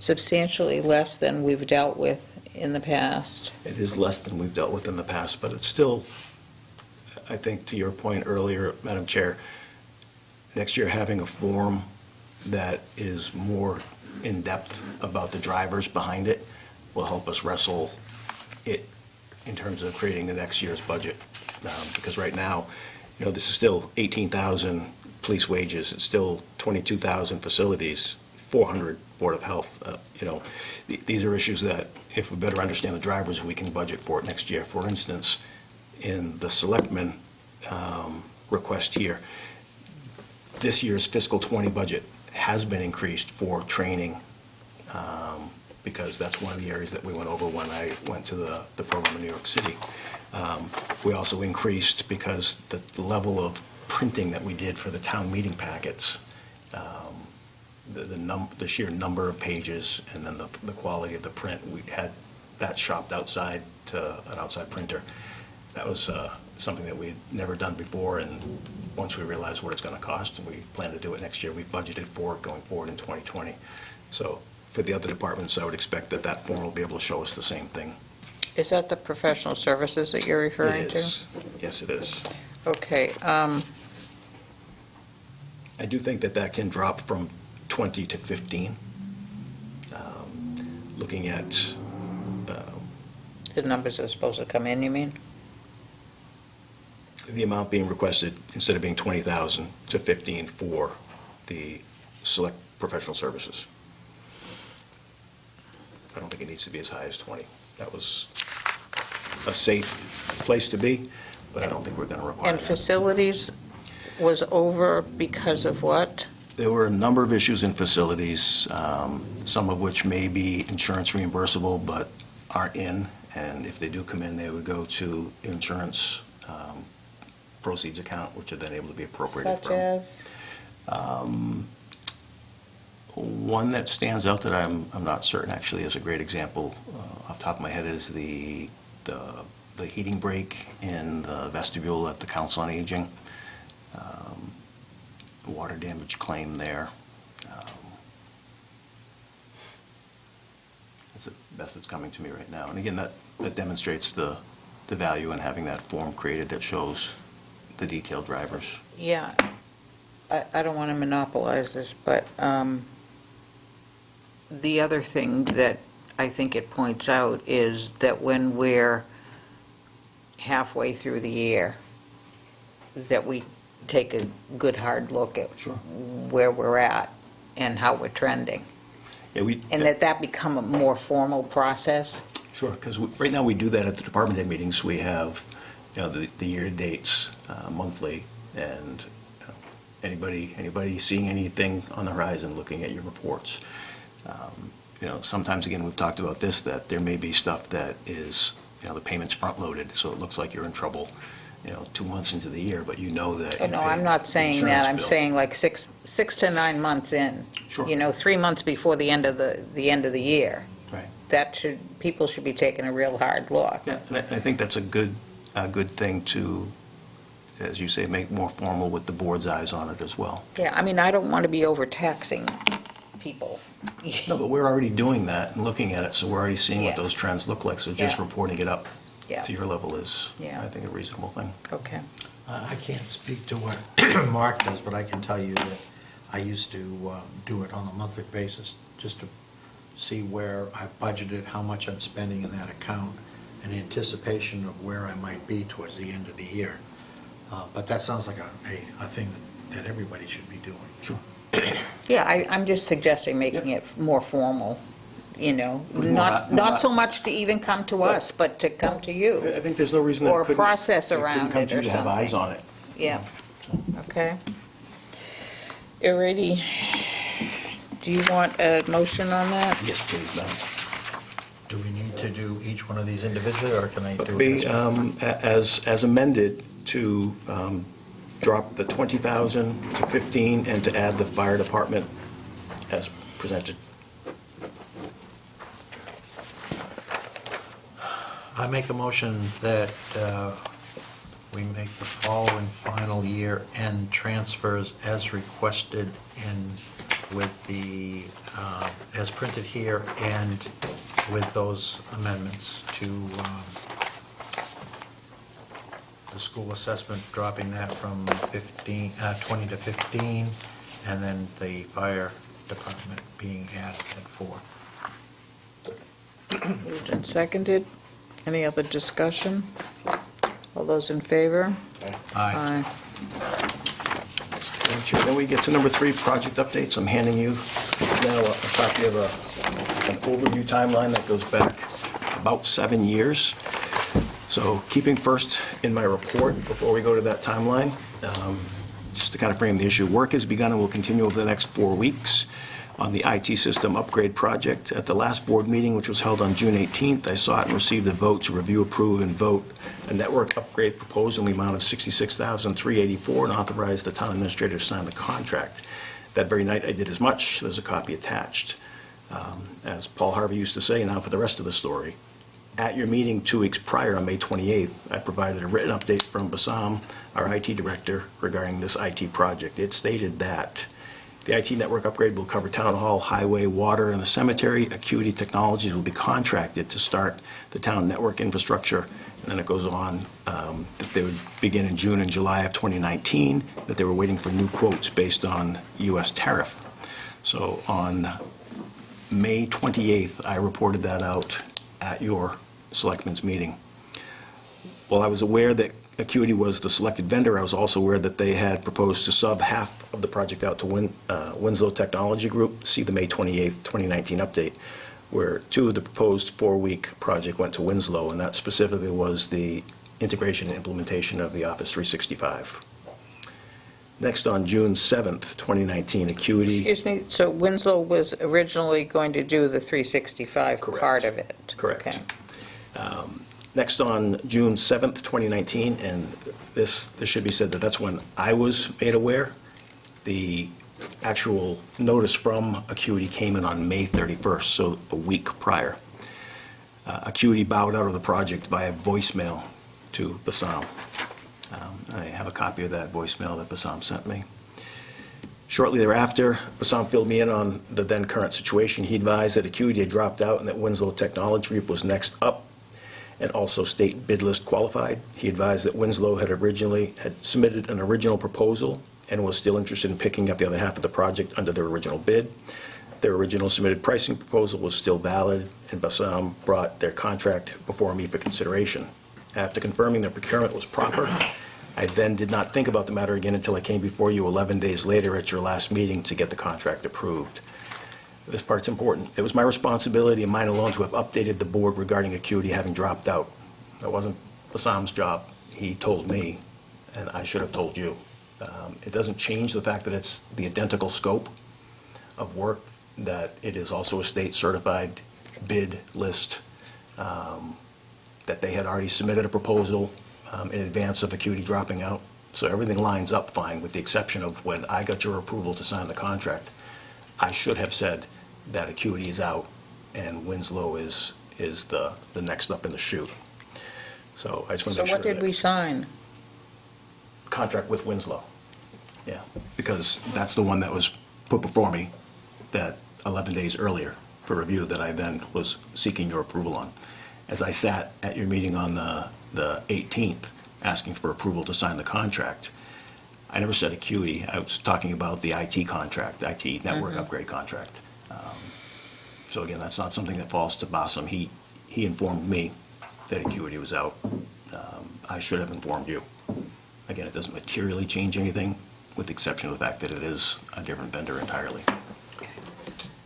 substantially less than we've dealt with in the past? It is less than we've dealt with in the past, but it's still, I think to your point earlier, Madam Chair, next year having a form that is more in-depth about the drivers behind it will help us wrestle it in terms of creating the next year's budget. Because right now, you know, this is still 18,000 police wages, it's still 22,000 facilities, 400 Board of Health. You know, these are issues that if we better understand the drivers, we can budget for it next year. For instance, in the Selectmen request here, this year's fiscal 20 budget has been increased for training, because that's one of the areas that we went over when I went to the program in New York City. We also increased because the level of printing that we did for the town meeting packets, the sheer number of pages and then the quality of the print, we had that shopped outside to an outside printer. That was something that we'd never done before, and once we realized what it's going to cost, and we plan to do it next year, we budgeted for it going forward in 2020. So for the other departments, I would expect that that form will be able to show us the same thing. Is that the professional services that you're referring It to? is. Yes, it is. Okay, I do think that that can drop from 20 to 15. Looking at the numbers are supposed to come in, you mean? the amount being requested, instead of being 20,000 to 15 for the select professional services. I don't think it needs to be as high as 20. That was a safe place to be, but I don't think we're going to require And that. facilities was over because of what? There were a number of issues in facilities, some of which may be insurance reimbursable but aren't in, and if they do come in, they would go to insurance proceeds account, which are then able to be appropriated from. Such as? One that stands out that I'm not certain actually is a great example off the top of my head is the heating break in the vestibule at the Council on Aging. Water damage claim there. best that's coming to me right now. And again, that demonstrates the value in having that form created that shows the detailed drivers. Yeah, I don't want to monopolize this, but the other thing that I think it points out is that when we're halfway through the year, that we take a good hard look at Sure. where we're at and how we're trending, Yeah, and that become a more formal process. Sure, because right now we do that at the department head meetings. We have, the year dates monthly, and anybody seeing anything on the horizon, looking at your reports. Sometimes, again, we've talked about this, that there may be stuff that is, the payment's front-loaded, so it looks like you're in trouble, 2 months into the year, but that. Oh, you no, paid I'm not the saying that, insurance I'm bill. saying like six to 9 months in. Sure. 3 months before the end of the year. Right. People should be taking a real hard look. Yeah, and I think that's a good thing to, as you say, make more formal with the board's eyes on it as well. Yeah, I mean, I don't want to be overtaxing people. No, but we're already doing that and looking at it, so we're already seeing what Yeah. those trends look like, so just Yeah. reporting it up Yeah. to your level is, Yeah. I think, a reasonable thing. Okay. I can't speak to what Mark does, but I can tell you that I used to do it on a monthly basis, just to see where I budgeted, how much I'm spending in that account, in anticipation of where I might be towards the end of the year. But that sounds like a thing that everybody should be doing. Sure. Yeah, I'm just suggesting making it more formal, not so much to even come to us, but to come to I you. think there's no reason that Or a couldn't. process it couldn't around come it to you or to have eyes something. on it. Yeah, okay. Alrighty. Do you want a motion on that? Yes, please, Madam. Do we need to do each one of these individually, or can I do it? Be, as- as amended, to drop the 20,000 to 15 and to add the fire department as presented. I make a motion that we make the following final year end transfers as requested with the, as printed here, and with those amendments to the school assessment, dropping that from 20 to 15, and then the fire department being added at 4. Moved and seconded. Any other discussion? All those in favor? Aye. Madam Chair, then we get to number 3, project updates. I'm handing you now a copy of an overview timeline that goes back about 7 years. So keeping first in my report, before we go to that timeline, just to kind of frame the issue, work has begun and will continue over the next 4 weeks on the IT system upgrade project. At the last board meeting, which was held on June 18th, I sought and received a vote to review, approve, and vote a network upgrade proposal in the amount of $66,384 and authorize the town administrator to sign the contract. That very night, I did as much. There's a copy attached. As Paul Harvey used to say, now for the rest of the story. At your meeting 2 weeks prior, on May 28th, I provided a written update from Bassam, our IT director, regarding this IT project. It stated that the IT network upgrade will cover town hall, highway, water, and the cemetery. Acuity Technologies will be contracted to start the town network infrastructure. And then it goes on that they would begin in June and July of 2019, that they were waiting for new quotes based on U.S. tariff. So on May 28th, I reported that out at your Selectmen's meeting. While I was aware that Acuity was the selected vendor, I was also aware that they had proposed to sub half of the project out to Winslow Technology Group. See the May 28th, 2019 update, where 2 of the proposed 4-week project went to Winslow, and that specifically was the integration and implementation of the Office 365. Next, on June 7th, 2019, Acuity... Excuse me, so Winslow was originally going to do the 365 Correct. part of it? Correct. Okay. Next, on June 7th, 2019, and this should be said that that's when I was made aware, the actual notice from Acuity came in on May 31st, so a week prior. Acuity bowed out of the project via voicemail to Bassam. I have a copy of that voicemail that Bassam sent me. Shortly thereafter, Bassam filled me in on the then current situation. He advised that Acuity had dropped out and that Winslow Technology Group was next up, and also state bid list qualified. He advised that Winslow had submitted an original proposal and was still interested in picking up the other half of the project under their original bid. Their original submitted pricing proposal was still valid, and Bassam brought their contract before me for consideration. After confirming their procurement was proper, I then did not think about the matter again until I came before you 11 days later at your last meeting to get the contract approved. This part's important. It was my responsibility and mine alone to have updated the board regarding Acuity having dropped out. That wasn't Bassam's job. He told me, and I should have told you. It doesn't change the fact that it's the identical scope of work, that it is also a state-certified bid list, that they had already submitted a proposal in advance of Acuity dropping out. So everything lines up fine, with the exception of when I got your approval to sign the contract. I should have said that Acuity is out and Winslow is the next up in the chute. So I just want to So make sure what did that- we sign? Contract with Winslow. Yeah, because that's the one that was put before me that 11 days earlier for review that I then was seeking your approval on. As I sat at your meeting on the 18th, asking for approval to sign the contract, I never said Acuity. I was talking about the IT contract, IT network upgrade contract. So again, that's not something that falls to Bassam. He informed me that Acuity was out. I should have informed you. Again, it doesn't materially change anything, with the exception of the fact that it is a different vendor entirely.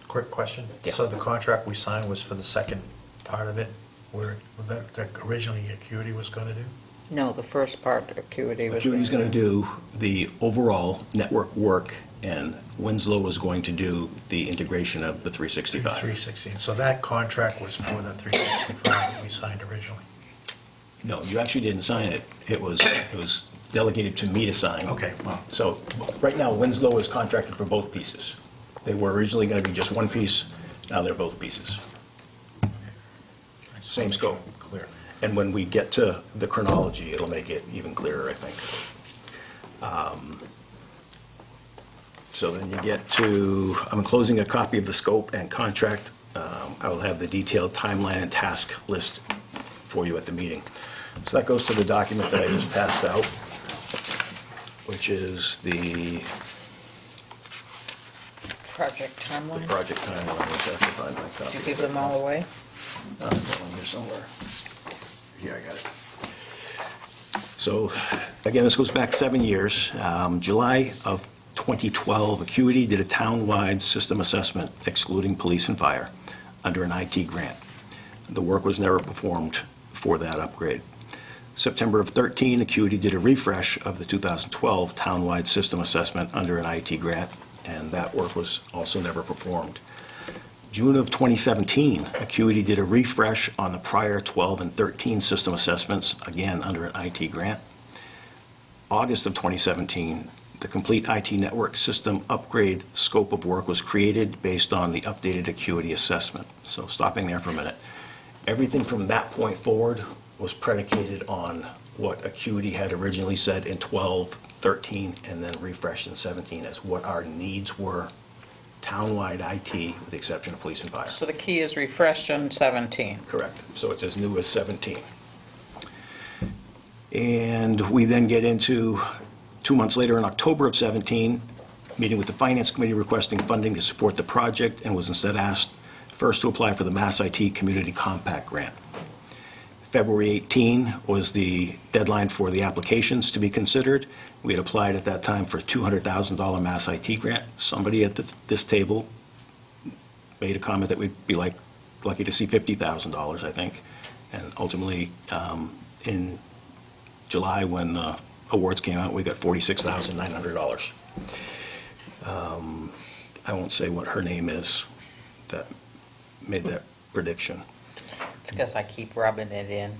Quick question. Yeah. So the contract we signed was for the second part of it, where that originally Acuity was going to do? No, the first part, Acuity was. Acuity's going to do the overall network work, and Winslow is going to do the integration of the 365. 316. So that contract was for the 365 that we signed originally? No, you actually didn't sign it. It was delegated to me to sign. Okay, well. So right now, Winslow is contracted for both pieces. They were originally going to be just one piece. Now they're both pieces. Same scope. Clear. And when we get to the chronology, it'll make it even clearer, I think. So then you get to, I'm enclosing a copy of the scope and contract. I will have the detailed timeline and task list for you at the meeting. So that goes to the document that I just passed out, which is the Project timeline. project timeline. I have to find my Did copy. you give them all away? Got one here somewhere. Here, I got it. So, again, this goes back 7 years. July of 2012, Acuity did a town-wide system assessment excluding police and fire under an IT grant. The work was never performed for that upgrade. September of 13, Acuity did a refresh of the 2012 town-wide system assessment under an IT grant, and that work was also never performed. June of 2017, Acuity did a refresh on the prior 12 and 13 system assessments, again under an IT grant. August of 2017, the complete IT network system upgrade scope of work was created based on the updated Acuity assessment. So stopping there for a minute. Everything from that point forward was predicated on what Acuity had originally said in 12, 13, and then refreshed in 17 as what our needs were, townwide IT, with the exception of police and fire. So the key is refreshed on 17. Correct. So it's as new as 17. And we then get into 2 months later in October of 17, meeting with the Finance Committee requesting funding to support the project, and was instead asked first to apply for the Mass IT Community Compact Grant. February 18 was the deadline for the applications to be considered. We had applied at that time for a $200,000 Mass IT grant. Somebody at this table made a comment that we'd be lucky to see $50,000, I think. And ultimately, in July, when the awards came out, we got $46,900. I won't say what her name is that made that prediction. It's because I keep rubbing it in.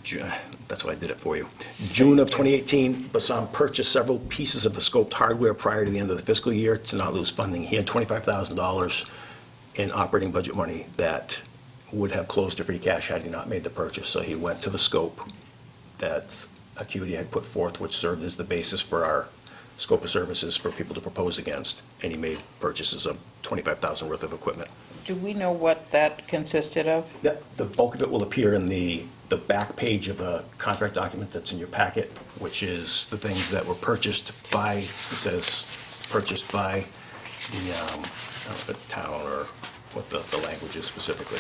That's why I did it for you. June of 2018, Bassam purchased several pieces of the scoped hardware prior to the end of the fiscal year to not lose funding. He had $25,000 in operating budget money that would have closed to free cash had he not made the purchase. So he went to the scope that Acuity had put forth, which served as the basis for our scope of services for people to propose against, and he made purchases of $25,000 worth of equipment. Do we know what that consisted of? Yeah, the bulk of it will appear in the back page of the contract document that's in your packet, which is the things that were purchased by, it says, purchased by the, I don't know, the town, or what the language is specifically.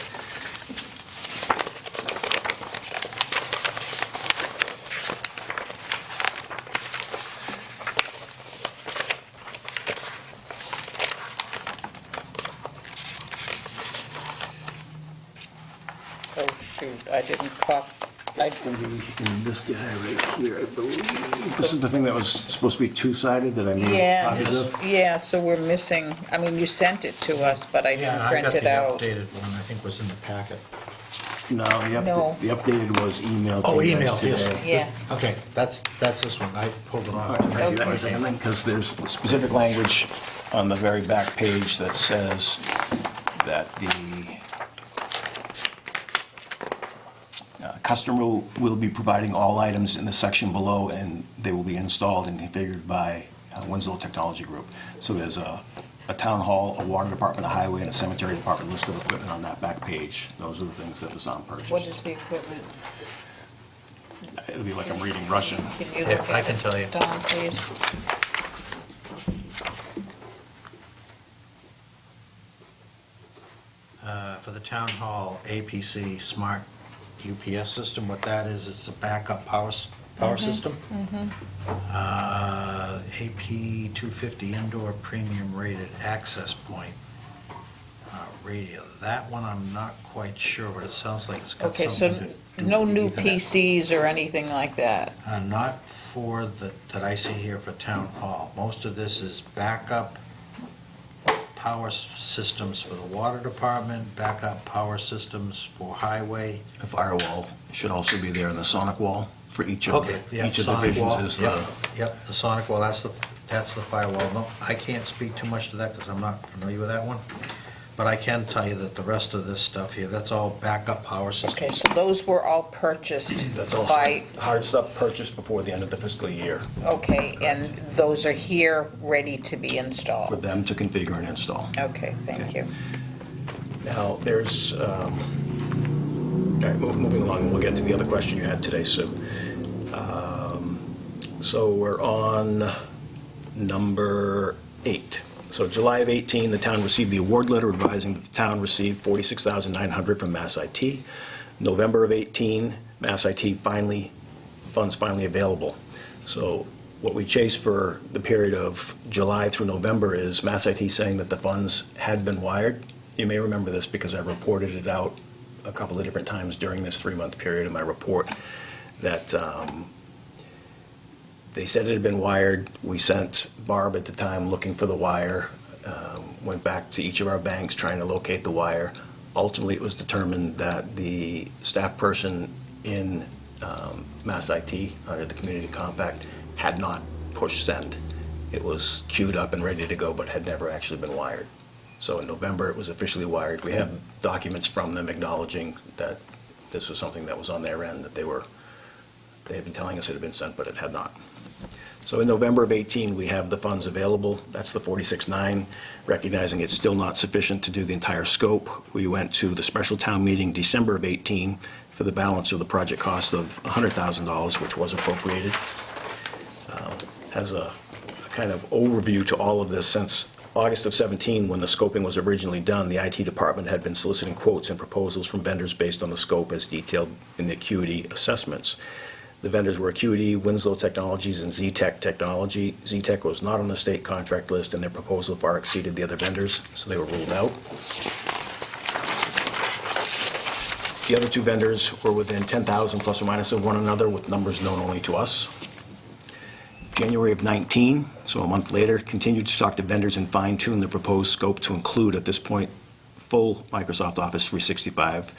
Oh, shoot, I didn't cop, In this guy right here, I believe. This is the thing that was supposed to be two-sided that I made copies of? yeah, so we're missing, I mean, you sent it to us, but I Yeah, didn't I print got it the out. updated one, I think was in the packet. No, No. the updated was emailed Oh, to you email, guys yes. today. Yeah. Okay, that's this one, I pulled it off. Can I see that again then? Because there's specific language on the very back page that says that the customer will be providing all items in the section below, and they will be installed and configured by Winslow Technology Group. So there's a town hall, a water department, a highway, and a cemetery department list of equipment on that back page. Those are the things that was on purchase. What is the equipment? It'll be like I'm reading Russian. Can you Yeah, look I at can it, tell you. Don, please? For the town hall, APC Smart UPS system, what that is, it's a backup power system. AP 250 indoor premium rated access point radio. That one I'm not quite sure, but it sounds like it's got Okay, something so to do no with new Ethernet. PCs or anything like that? Not for that I see here for town hall. Most of this is backup power systems for the water department, backup power systems for highway. The firewall should also be there, and the sonic wall for each of Okay, yeah, each of the sonic wall. divisions is Yep, the, Yep, the sonic wall, that's the firewall. No, I can't speak too much to that because I'm not familiar with that one. But I can tell you that the rest of this stuff here, that's all backup power Okay, systems. so those were all purchased that's all by, hard stuff purchased before the end of the fiscal year okay, and those are here, ready to be for installed? them to configure and install. Okay, thank you. Now, there's, all right, moving along, and we'll get to the other question you had today, Sue. So we're on number 8. So July of 18, the town received the award letter advising that the town received $46,900 from Mass IT. November of 18, Mass IT funds finally available. So what we chased for the period of July through November is Mass IT saying that the funds had been wired. You may remember this because I reported it out a couple of different times during this 3-month period in my report, that they said it had been wired. We sent Barb at the time looking for the wire, went back to each of our banks trying to locate the wire. Ultimately, it was determined that the staff person in Mass IT, under the Community Compact, had not pushed send. It was queued up and ready to go, but had never actually been wired. So in November, it was officially wired. We have documents from them acknowledging that this was something that was on their end, that they had been telling us it had been sent, but it had not. So in November of 18, we have the funds available. That's the 46.9. Recognizing it's still not sufficient to do the entire scope, we went to the special town meeting December of 18 for the balance of the project cost of $100,000, which was appropriated. As a kind of overview to all of this, since August of 17, when the scoping was originally done, the IT department had been soliciting quotes and proposals from vendors based on the scope as detailed in the Acuity assessments. The vendors were Acuity, Winslow Technologies, and Z-Tech Technology. Z-Tech was not on the state contract list, and their proposal far exceeded the other vendors, so they were ruled out. The other two vendors were within 10,000 plus or minus of one another, with numbers known only to us. January of 19, so a month later, continued to talk to vendors and fine-tune the proposed scope to include, at this point, full Microsoft Office 365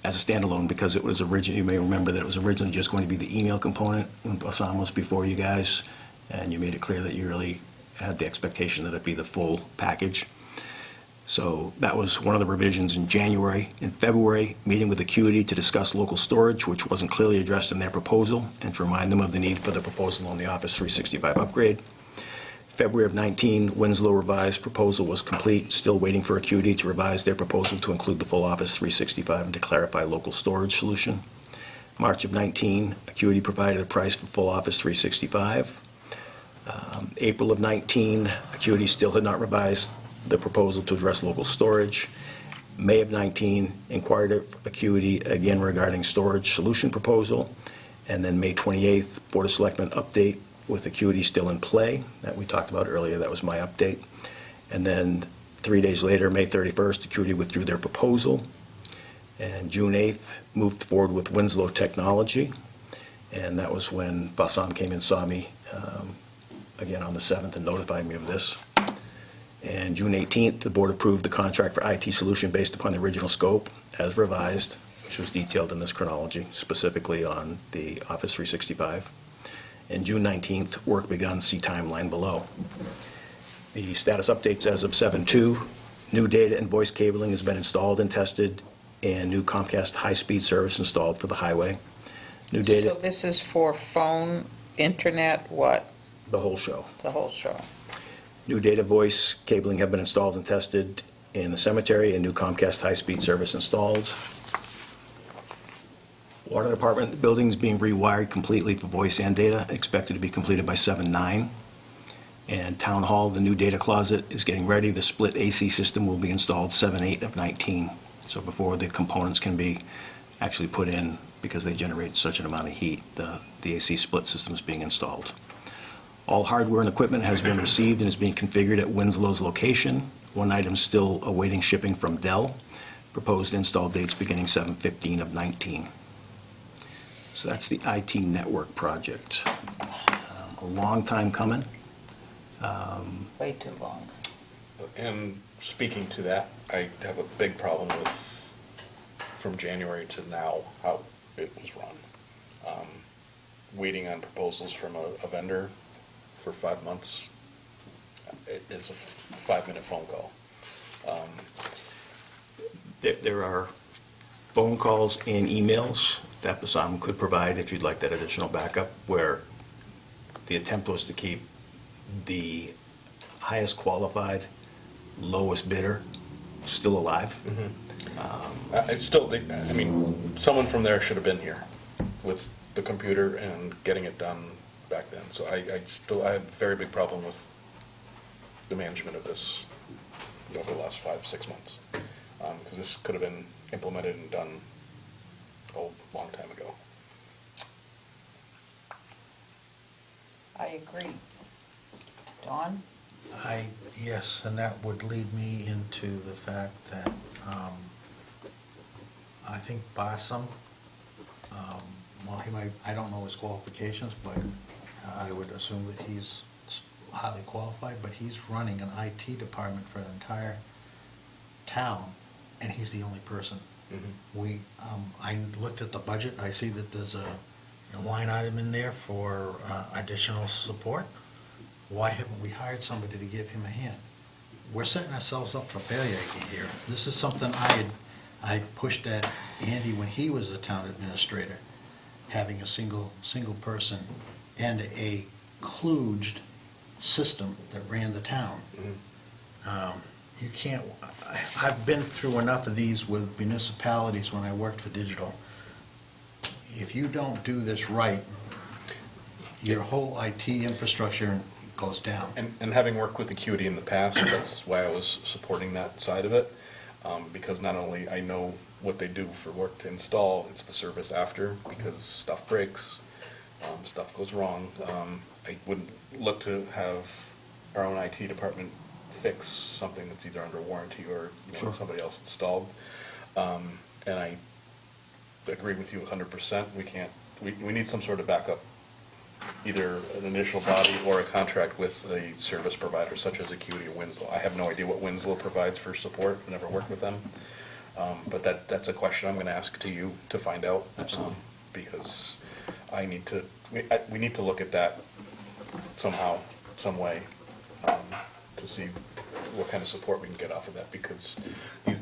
as a standalone, because it was originally, you may remember that it was originally just going to be the email component when Bassam was before you guys, and you made it clear that you really had the expectation that it'd be the full package. So that was one of the revisions in January. In February, meeting with Acuity to discuss local storage, which wasn't clearly addressed in their proposal, and to remind them of the need for the proposal on the Office 365 upgrade. February of 19, Winslow revised proposal was complete, still waiting for Acuity to revise their proposal to include the full Office 365 and to clarify local storage solution. March of 19, Acuity provided a price for full Office 365. April of 19, Acuity still had not revised the proposal to address local storage. May of 19, inquired of Acuity again regarding storage solution proposal. And then May 28th, Board of Selectmen update with Acuity still in play that we talked about earlier. That was my update. And then 3 days later, May 31st, Acuity withdrew their proposal. And June 8th, moved forward with Winslow Technology. And that was when Bassam came and saw me again on the 7th and notified me of this. And June 18th, the board approved the contract for IT solution based upon the original scope as revised, which was detailed in this chronology, specifically on the Office 365. And June 19th, work begun, see timeline below. The status updates as of 7/2, new data and voice cabling has been installed and tested, and new Comcast high-speed service installed for the highway. New So data, this is for phone, internet, what? the whole show. The whole show. New data voice cabling have been installed and tested in the cemetery, and new Comcast high-speed service installed. Water Department, the building's being rewired completely for voice and data, expected to be completed by 7/9. And Town Hall, the new data closet is getting ready. The split AC system will be installed 7/8 of 19. So before the components can be actually put in, because they generate such an amount of heat, the AC split system is being installed. All hardware and equipment has been received and is being configured at Winslow's location. One item still awaiting shipping from Dell. Proposed install dates beginning 7/15 of 19. So that's the IT network project. A long time coming. Way too long. And speaking to that, I have a big problem with, from January to now, how it was run. Waiting on proposals from a vendor for 5 months, it is a 5-minute phone call. There are phone calls and emails that Bassam could provide if you'd like that additional backup, where the attempt was to keep the highest qualified, lowest bidder still alive. It's still, I mean, someone from there should have been here with the computer and getting it done back then. So I have a very big problem with the management of this over the last 5-6 months. Because this could have been implemented and done a long time ago. I agree. Dawn? Yes, and that would lead me into the fact that I think Bassam, well, he might, I don't know his qualifications, but I would assume that he's highly qualified, but he's running an IT department for an entire town, and he's the only person. I looked at the budget, I see that there's a line item in there for additional support. Why haven't we hired somebody to give him a hand? We're setting ourselves up for failure here. This is something I pushed at Andy when he was the town administrator, having a single person and a kludged system that ran the town. You can't, I've been through enough of these with municipalities when I worked for digital. If you don't do this right, your whole IT infrastructure goes down. And having worked with Acuity in the past, that's why I was supporting that side of it. Because not only I know what they do for work to install, it's the service after, because stuff breaks, stuff goes wrong. I wouldn't look to have our own IT department fix something that's either under warranty or somebody else installed. And I agree with you 100%. We need some sort of backup, either an initial body or a contract with a service provider such as Acuity or Winslow. I have no idea what Winslow provides for support. I've never worked with them. But that's a question I'm going to ask to you to find out. Absolutely. Because we need to look at that somehow, some way, to see what kind of support we can get off of that, because these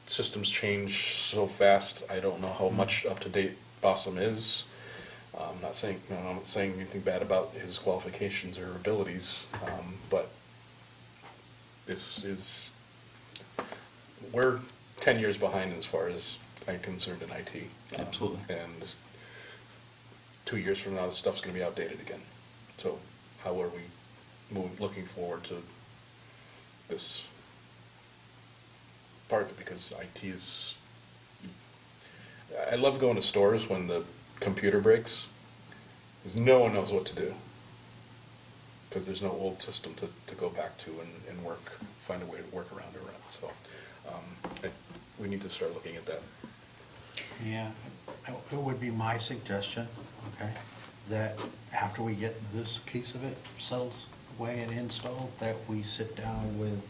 systems change so fast. I don't know how much up to date Bossum is. I'm not saying, I'm not saying anything bad about his qualifications or abilities, but this is, we're 10 years behind as far as I'm concerned in IT. Absolutely. And 2 years from now, this stuff's gonna be outdated again. So how are we looking forward to this part of it? Because IT is, I love going to stores when the computer breaks, because no one knows what to do. Because there's no old system to go back to and work, find a way to work around. So we need to start looking at that. Yeah, it would be my suggestion, okay, that after we get this piece of it settled away and installed, that we sit down with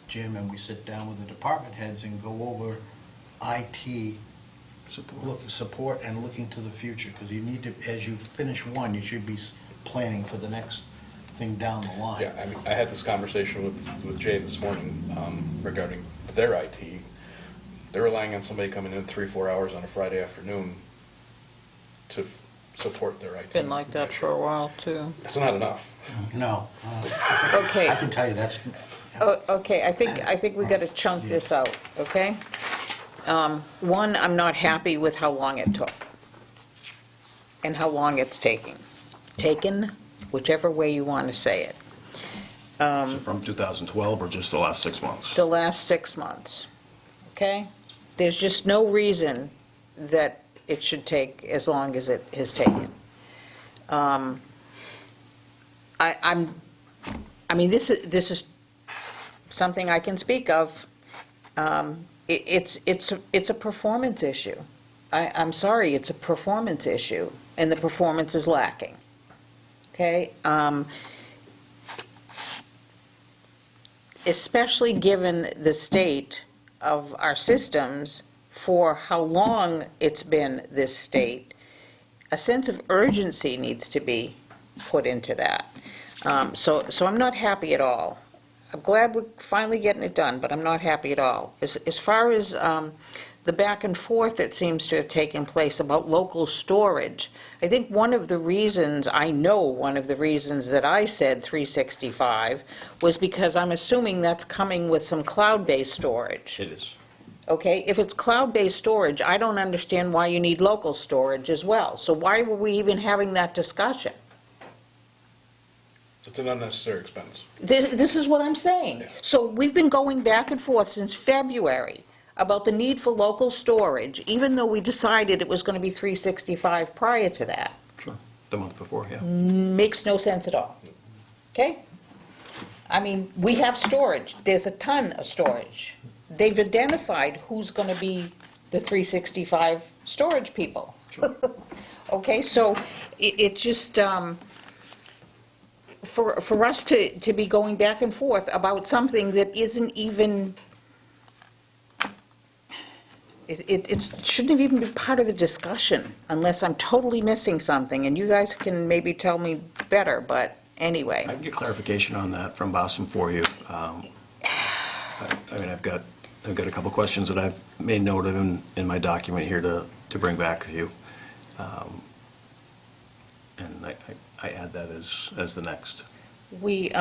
Jim and we sit down with the department heads and go over IT support and looking to the future, because you need to, as you finish one, you should be planning for the next thing down the line. Yeah, I mean, I had this conversation with Jay this morning regarding their IT. They're relying on somebody coming in 3-4 hours on a Friday afternoon to support their IT. Been like that for a while, too. It's not enough. No. Okay. I can tell you that's. Okay, I think we gotta chunk this out, okay? One, I'm not happy with how long it took and how long it's taken, whichever way you want to say it. So from 2012 or just the last 6 months? The last 6 months, okay? There's just no reason that it should take as long as it has taken. I mean, this is something I can speak of. It's a performance issue. I'm sorry, it's a performance issue, and the performance is lacking. Okay? Especially given the state of our systems for how long it's been this state, a sense of urgency needs to be put into that. So I'm not happy at all. I'm glad we're finally getting it done, but I'm not happy at all. As far as the back and forth that seems to have taken place about local storage, I think one of the reasons that I said 365 was because I'm assuming that's coming with some cloud-based storage. It is. Okay, if it's cloud-based storage, I don't understand why you need local storage as well. So why were we even having that discussion? It's an unnecessary expense. This is what I'm saying. Yeah. So we've been going back and forth since February about the need for local storage, even though we decided it was going to be 365 prior to that. Sure. The month before, yeah. Makes no sense at all. Okay? I mean, we have storage. There's a ton of storage. They've identified who's going to be the 365 storage people. Sure. Okay, so it just, for us to be going back and forth about something that isn't even, it shouldn't have even been part of the discussion, unless I'm totally missing something, and you guys can maybe tell me better, but anyway. I can get clarification on that from Boston for you. I mean, I've got a couple questions that I've made note of in my document here to bring back to you. And I add that as the next. We've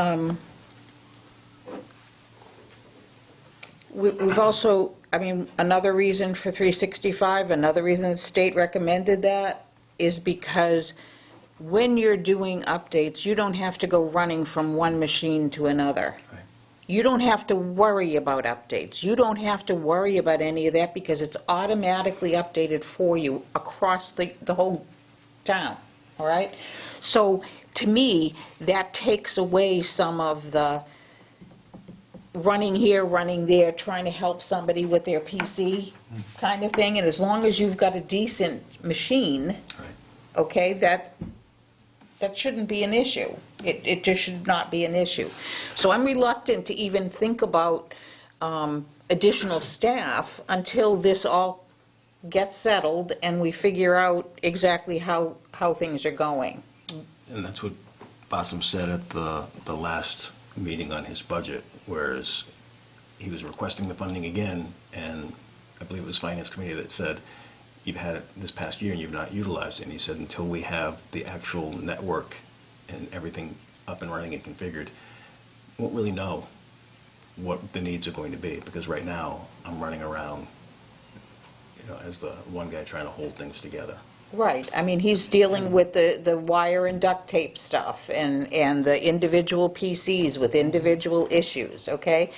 also, I mean, another reason for 365, another reason the state recommended that is because when you're doing updates, you don't have to go running from one machine to another. Right. You don't have to worry about updates. You don't have to worry about any of that because it's automatically updated for you across the whole town, all right? So to me, that takes away some of the running here, running there, trying to help somebody with their PC kind of thing. And as long as you've got a decent machine, Right. okay, that shouldn't be an issue. It just should not be an issue. So I'm reluctant to even think about additional staff until this all gets settled and we figure out exactly how things are going. And that's what Bossum said at the last meeting on his budget, whereas he was requesting the funding again, and I believe it was Finance Committee that said, you've had it this past year and you've not utilized it. And he said, until we have the actual network and everything up and running and configured, we won't really know what the needs are going to be, because right now, I'm running around, as the one guy trying to hold things together. Right, I mean, he's dealing with the wire and duct tape stuff and the individual PCs with individual issues, okay?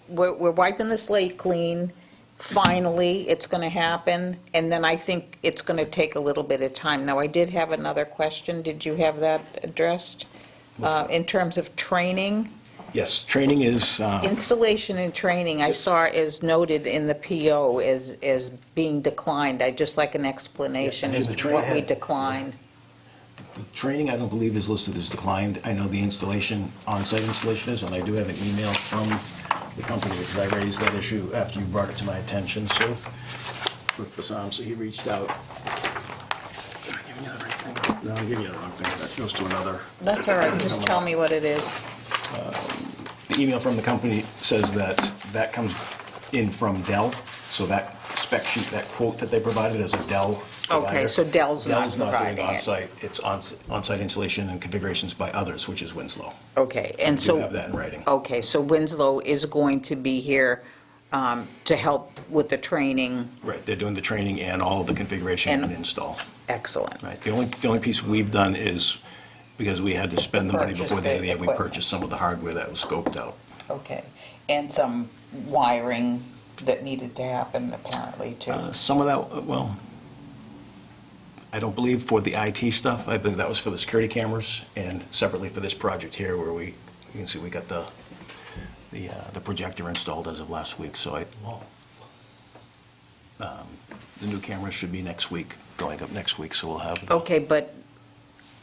We're wiping the slate clean, finally, it's gonna happen, and then I think it's gonna take a little bit of time. Now, I did have another question, did you have that addressed? In terms of training? Yes, training is, Installation and training, I saw is noted in the PO as being declined. I'd just like an explanation Yeah, as the to training what we had- declined. training, I don't believe is listed as declined. I know the installation, on-site installation is, and I do have an email from the company, because I raised that issue after you brought it to my attention, Sue, with Bassam, so he reached out. Did I give you the right thing? No, I'm giving you the wrong thing. That goes to another. That's all right, just tell me what it is. The email from the company says that that comes in from Dell, so that spec sheet, that quote that they provided is a Dell provider. Okay, so Dell's not Dell's not providing doing it. on-site, it's on-site installation and configurations by others, which is Winslow. Okay, and I so... do have that in writing. Okay, so Winslow is going to be here to help with the training. Right, they're doing the training and all of the configuration and And- install. Excellent. Right, the only piece we've done is, because we had to spend the money Purchase before the end of the the year, we equipment. purchased some of the hardware that was scoped out. Okay, and some wiring that needed to happen apparently too. Some of that, well, I don't believe for the IT stuff, I believe that was for the security cameras, and separately for this project here, where you can see we got the projector installed as of last week, so the new camera should be next week, going up next week, so we'll have. Okay, but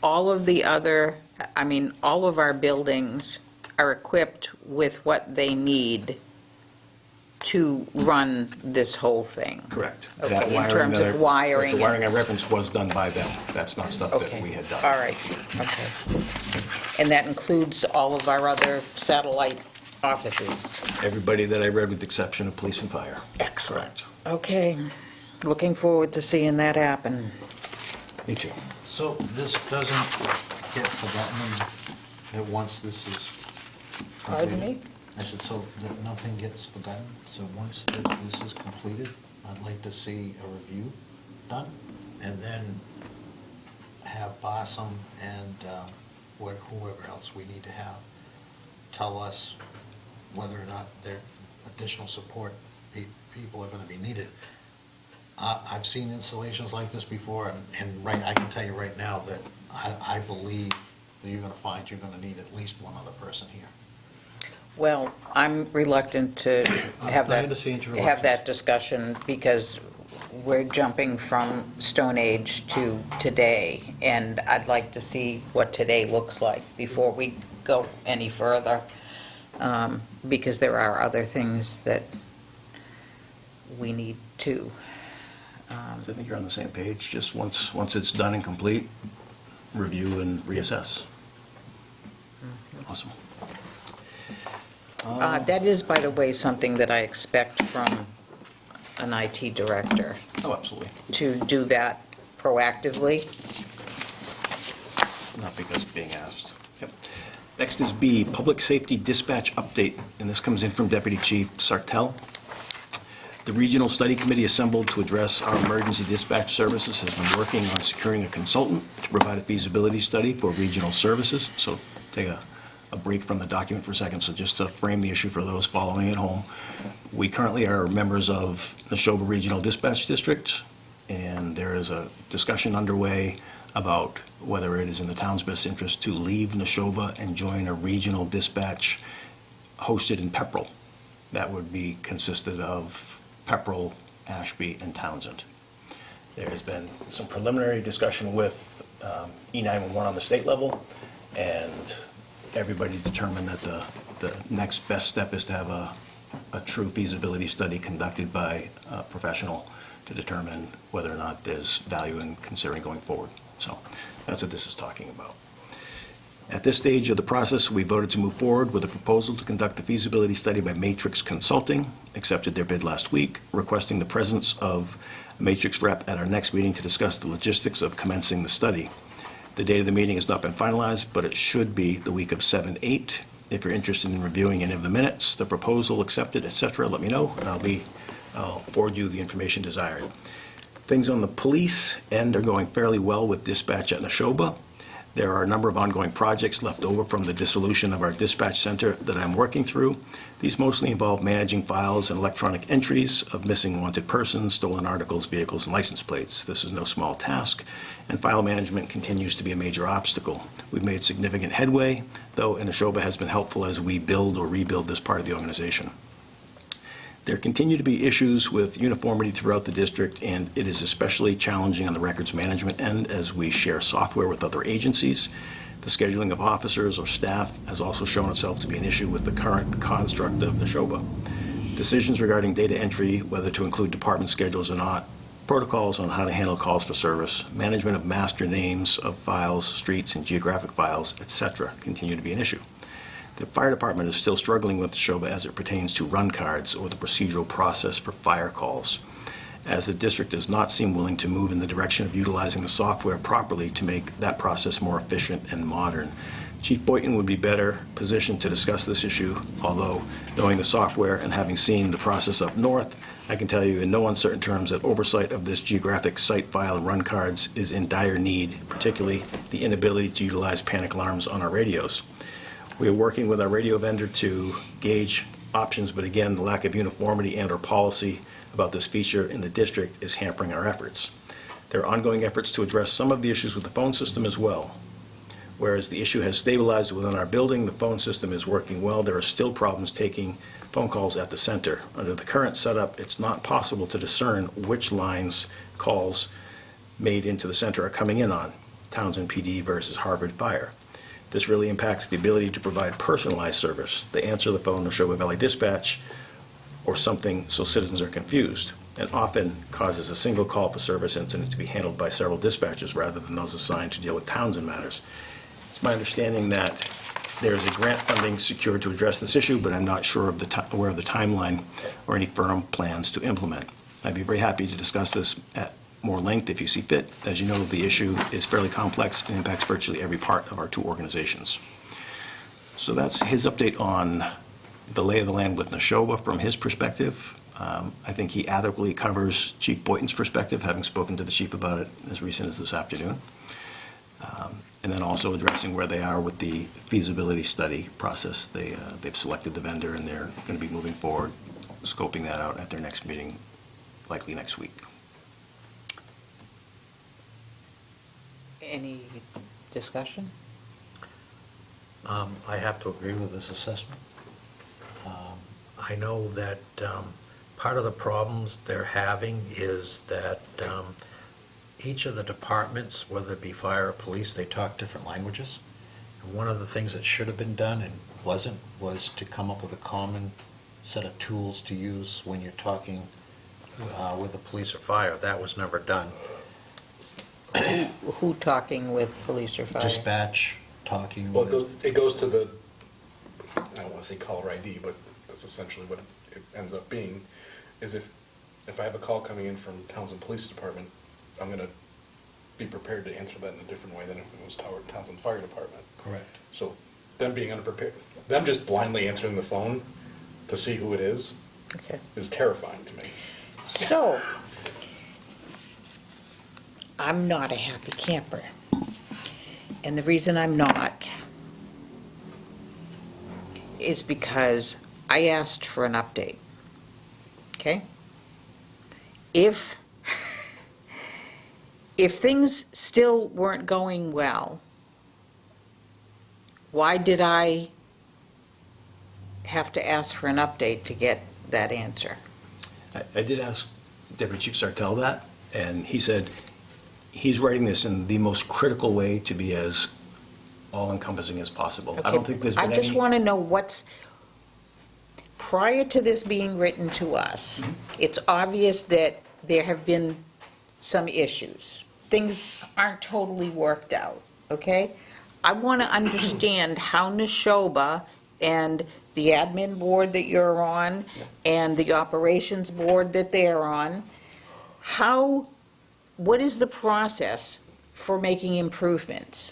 all of the other, I mean, all of our buildings are equipped with what they need to run this whole thing. Correct. Okay, That in wiring terms that of I- wiring The and- wiring I referenced was done by them. That's not stuff that Okay, we had done. all right, okay. And that includes all of our other satellite offices? Everybody that I read, with the exception of police and fire. Excellent. Okay, looking forward to seeing that happen. Me too. So this doesn't get forgotten that once this is Pardon completed? me? I said, so that nothing gets forgotten? So once this is completed, I'd like to see a review done, and then have Barsom and whoever else we need to have tell us whether or not there additional support people are going to be needed. I've seen installations like this before, and I can tell you right now that I believe that you're going to find you're going to need at least one other person here. Well, I'm reluctant to have I that, understand your have that reluctance. discussion because we're jumping from Stone Age to today, and I'd like to see what today looks like before we go any further, because there are other things that we need to. I think you're on the same page. Just once it's done and complete, review and reassess. Awesome. That is, by the way, something that I expect from an IT director, Oh, absolutely. to do that proactively. Not because being asked. Yep. Next is B, Public Safety Dispatch Update, and this comes in from Deputy Chief Sartell. The Regional Study Committee assembled to address our emergency dispatch services has been working on securing a consultant to provide a feasibility study for regional services. So take a break from the document for a second. So just to frame the issue for those following at home, we currently are members of Neshoba Regional Dispatch District, and there is a discussion underway about whether it is in the town's best interest to leave Neshoba and join a regional dispatch hosted in Pepperell. That would be consisted of Pepperell, Ashby, and Townsend. There has been some preliminary discussion with E911 on the state level, and everybody determined that the next best step is to have a true feasibility study conducted by a professional to determine whether or not there's value in considering going forward. So that's what this is talking about. At this stage of the process, we voted to move forward with a proposal to conduct the feasibility study by Matrix Consulting, accepted their bid last week, requesting the presence of a matrix rep at our next meeting to discuss the logistics of commencing the study. The date of the meeting has not been finalized, but it should be the week of 7/8. If you're interested in reviewing any of the minutes, the proposal accepted, etc., let me know, and I'll forward you the information desired. Things on the police end are going fairly well with dispatch at Neshoba. There are a number of ongoing projects left over from the dissolution of our dispatch center that I'm working through. These mostly involve managing files and electronic entries of missing wanted persons, stolen articles, vehicles, and license plates. This is no small task, and file management continues to be a major obstacle. We've made significant headway, though, and Neshoba has been helpful as we build or rebuild this part of the organization. There continue to be issues with uniformity throughout the district, and it is especially challenging on the records management end as we share software with other agencies. The scheduling of officers or staff has also shown itself to be an issue with the current construct of Neshoba. Decisions regarding data entry, whether to include department schedules or not, protocols on how to handle calls for service, management of master names of files, streets, and geographic files, etc., continue to be an issue. The fire department is still struggling with Neshoba as it pertains to run cards or the procedural process for fire calls, as the district does not seem willing to move in the direction of utilizing the software properly to make that process more efficient and modern. Chief Boynton would be better positioned to discuss this issue, although knowing the software and having seen the process up north, I can tell you in no uncertain terms that oversight of this geographic site file and run cards is in dire need, particularly the inability to utilize panic alarms on our radios. We are working with our radio vendor to gauge options, but again, the lack of uniformity and/or policy about this feature in the district is hampering our efforts. There are ongoing efforts to address some of the issues with the phone system as well. Whereas the issue has stabilized within our building, the phone system is working well. There are still problems taking phone calls at the center. Under the current setup, it's not possible to discern which lines calls made into the center are coming in on, Townsend PD versus Harvard Fire. This really impacts the ability to provide personalized service. They answer the phone to Neshoba Valley Dispatch or something, so citizens are confused, and often causes a single call for service incident to be handled by several dispatchers rather than those assigned to deal with Townsend matters. It's my understanding that there's a grant funding secured to address this issue, but I'm not sure of aware of the timeline or any firm plans to implement. I'd be very happy to discuss this at more length if you see fit. As you know, the issue is fairly complex and impacts virtually every part of our two organizations. So that's his update on the lay of the land with Neshoba from his perspective. I think he adequately covers Chief Boynton's perspective, having spoken to the chief about it as recent as this afternoon. And then also addressing where they are with the feasibility study process. They've selected the vendor and they're going to be moving forward, scoping that out at their next meeting, likely next week. Any discussion? I have to agree with this assessment. I know that part of the problems they're having is that each of the departments, whether it be fire or police, they talk different languages. And one of the things that should have been done and wasn't was to come up with a common set of tools to use when you're talking with the police or fire. That was never done. Who talking with police or fire? Dispatch, talking Well, with... it goes to the, I don't want to say caller ID, but that's essentially what it ends up being, is if I have a call coming in from Townsend Police Department, I'm going to be prepared to answer that in a different way than if it was Townsend Fire Department. Correct. So them being unprepared, them just blindly answering the phone to see who it is Okay. terrifying to me. So, I'm not a happy camper. And the reason I'm not is because I asked for an update. Okay? If things still weren't going well, why did I have to ask for an update to get that answer? I did ask Deputy Chief Sartell that, and he said he's writing this in the most critical way to be as all-encompassing as possible. I don't think there's been I just any... want to know what's, prior to this being written to us, it's obvious that there have been some issues. Things aren't totally worked out, okay? I want to understand how Neshoba and the admin board that you're on and the operations board that they're on, what is the process for making improvements?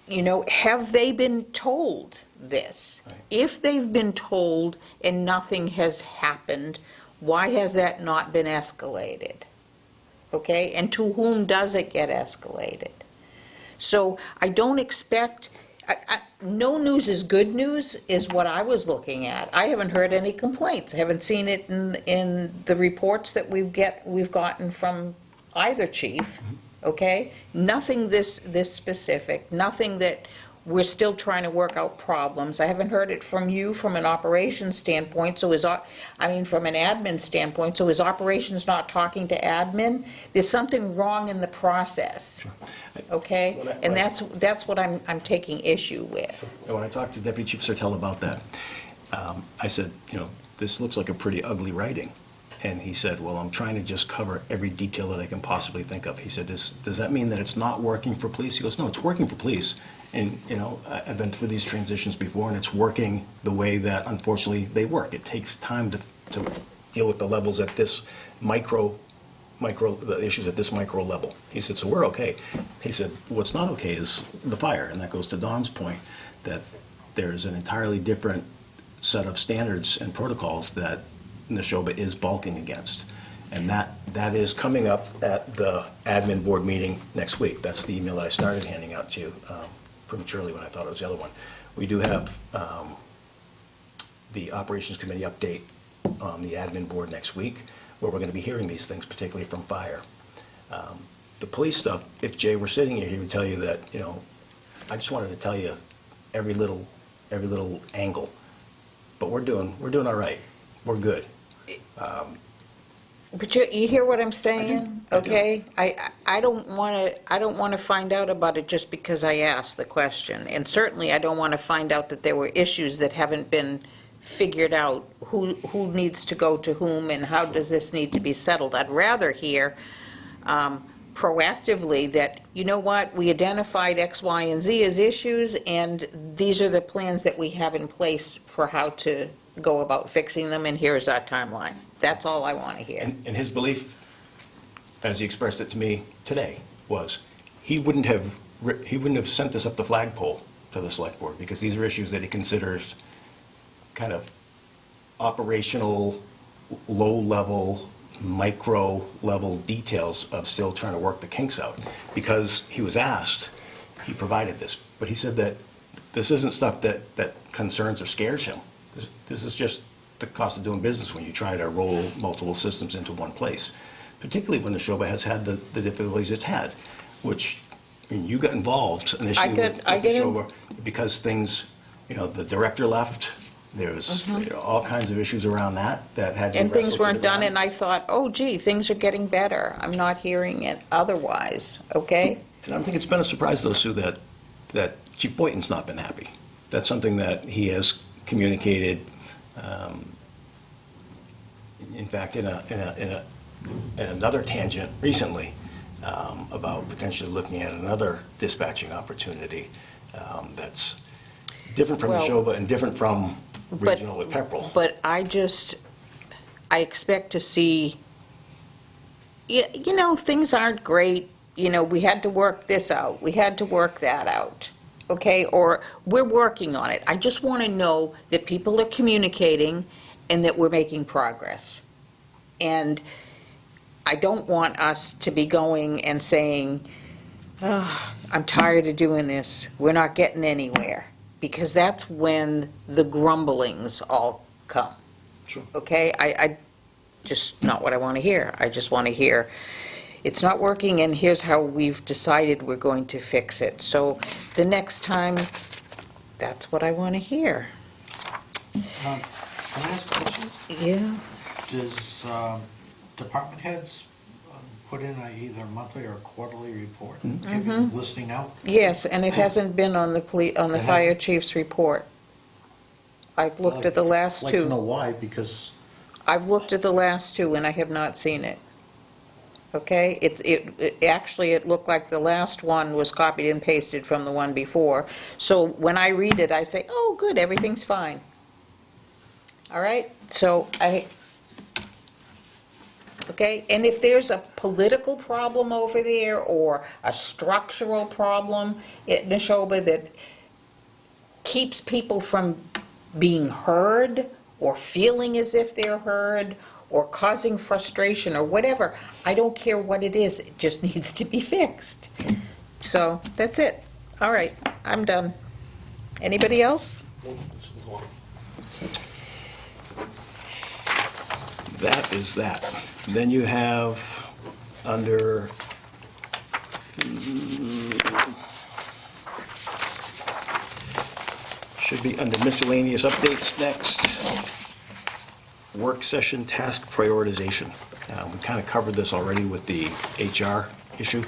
You know, have they been told this? Right. If they've been told and nothing has happened, why has that not been escalated? Okay, and to whom does it get escalated? So I don't expect, no news is good news, is what I was looking at. I haven't heard any complaints. I haven't seen it in the reports that we've gotten from either chief, okay? Nothing this specific, nothing that we're still trying to work out problems. I haven't heard it from you from an operations standpoint, from an admin standpoint, so is operations not talking to admin? There's something wrong in the process, okay? Well, And that's what I'm taking issue with. And when I talked to Deputy Chief Sertel about that, I said, you know, this looks like a pretty ugly writing. And he said, well, I'm trying to just cover every detail that I can possibly think of. He said, does that mean that it's not working for police? He goes, no, it's working for police. And, you know, I've been through these transitions before, and it's working the way that, unfortunately, they work. It takes time to deal with the levels at this the issues at this micro level. He said, so we're okay. He said, what's not okay is the fire. And that goes to Don's point, that there's an entirely different set of standards and protocols that Neshoba is balking against. And that is coming up at the admin board meeting next week. That's the email that I started handing out to you prematurely when I thought it was the other one. We do have the operations committee update on the admin board next week, where we're going to be hearing these things, particularly from fire. The police stuff, if Jay were sitting here, he would tell you that, you know, I just wanted to tell you every little angle. But we're doing all right. We're good. But you hear what I'm saying, I do. okay? I don't want to find out about it just because I asked the question. And certainly, I don't want to find out that there were issues that haven't been figured out, who needs to go to whom and how does this need to be settled. I'd rather hear proactively that, you know what, we identified X, Y, and Z as issues, and these are the plans that we have in place for how to go about fixing them, and here's our timeline. That's all I want to hear. And his belief, as he expressed it to me today, was he wouldn't have sent this up the flagpole to the select board, because these are issues that he considers kind of operational, low-level, micro-level details of still trying to work the kinks out. Because he was asked, he provided this. But he said that this isn't stuff that concerns or scares him. This is just the cost of doing business when you try to roll multiple systems into one place, particularly when Neshoba has had the difficulties it's had, which, I mean, you got involved initially with Neshoba because things, you know, the director left. There's all kinds of issues around that had to be And things wrestled weren't to the done, ground. and I thought, oh gee, things are getting better. I'm not hearing it otherwise, okay? And I think it's been a surprise, though, Sue, that Chief Boynton's not been happy. That's something that he has communicated. In fact, in another tangent recently, about potentially looking at another dispatching opportunity that's different from Well, Neshoba and different from regional with Pepperell. But I expect to see, you know, things aren't great. You know, we had to work this out. We had to work that out. Okay, or we're working on it. I just want to know that people are communicating and that we're making progress. And I don't want us to be going and saying, oh, I'm tired of doing this. We're not getting anywhere. Because that's when the grumblings all come. Sure. Okay, I just not what I want to hear. I just want to hear, it's not working, and here's how we've decided we're going to fix it. So the next time, that's what I want to hear. Can I ask a question? Yeah. Does department heads put in either monthly or quarterly report, listing out? Yes, and it hasn't been on the It fire hasn't? chief's report. I've looked at the last I'd like to know two. why, because I've looked at the last two, and I have not seen it. Okay, it looked like the last one was copied and pasted from the one before. So when I read it, I say, oh, good, everything's fine. All right, so Okay, and if there's a political problem over there or a structural problem at Neshoba that keeps people from being heard or feeling as if they're heard or causing frustration or whatever, I don't care what it is, it just needs to be fixed. So, that's it. All right, I'm done. Anybody else? That is that. Then you have under, should be under miscellaneous updates next, work session task prioritization. We kind of covered this already with the HR issue,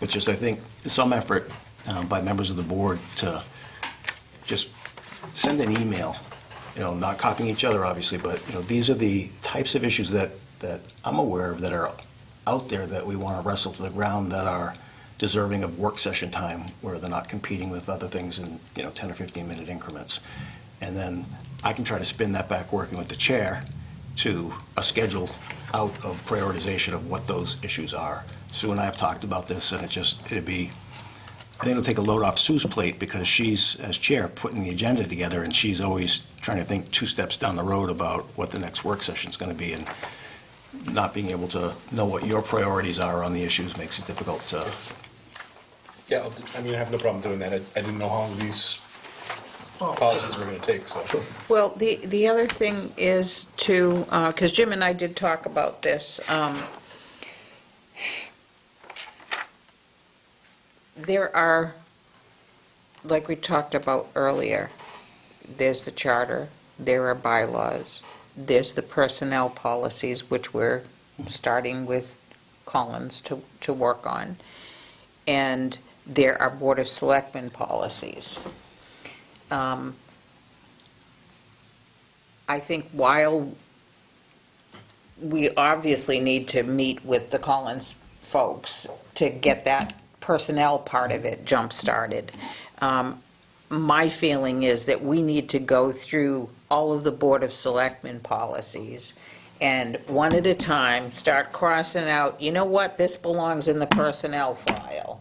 which is, I think, some effort by members of the board to just send an email, not copying each other, obviously, but, these are the types of issues that I'm aware of that are out there that we want to wrestle to the ground, that are deserving of work session time, where they're not competing with other things in, 10 or 15-minute increments. And then I can try to spin that back, working with the chair, to a schedule out of prioritization of what those issues are. Sue and I have talked about this, and it'd be, I think it'll take a load off Sue's plate, because she's, as chair, putting the agenda together, and she's always trying to think 2 steps down the road about what the next work session's going to be, and not being able to know what your priorities are on the issues makes it difficult to. Yeah, I have no problem doing that. I didn't know how long these policies were going to take, so. Well, the other thing is to, because Jim and I did talk about this, there are, like we talked about earlier, there's the charter, there are bylaws, there's the personnel policies, which we're starting with Collins to work on, and there are Board of Selectmen policies. I think while we obviously need to meet with the Collins folks to get that personnel part of it jump-started, my feeling is that we need to go through all of the Board of Selectmen policies and one at a time start crossing out, you know what, this belongs in the personnel file.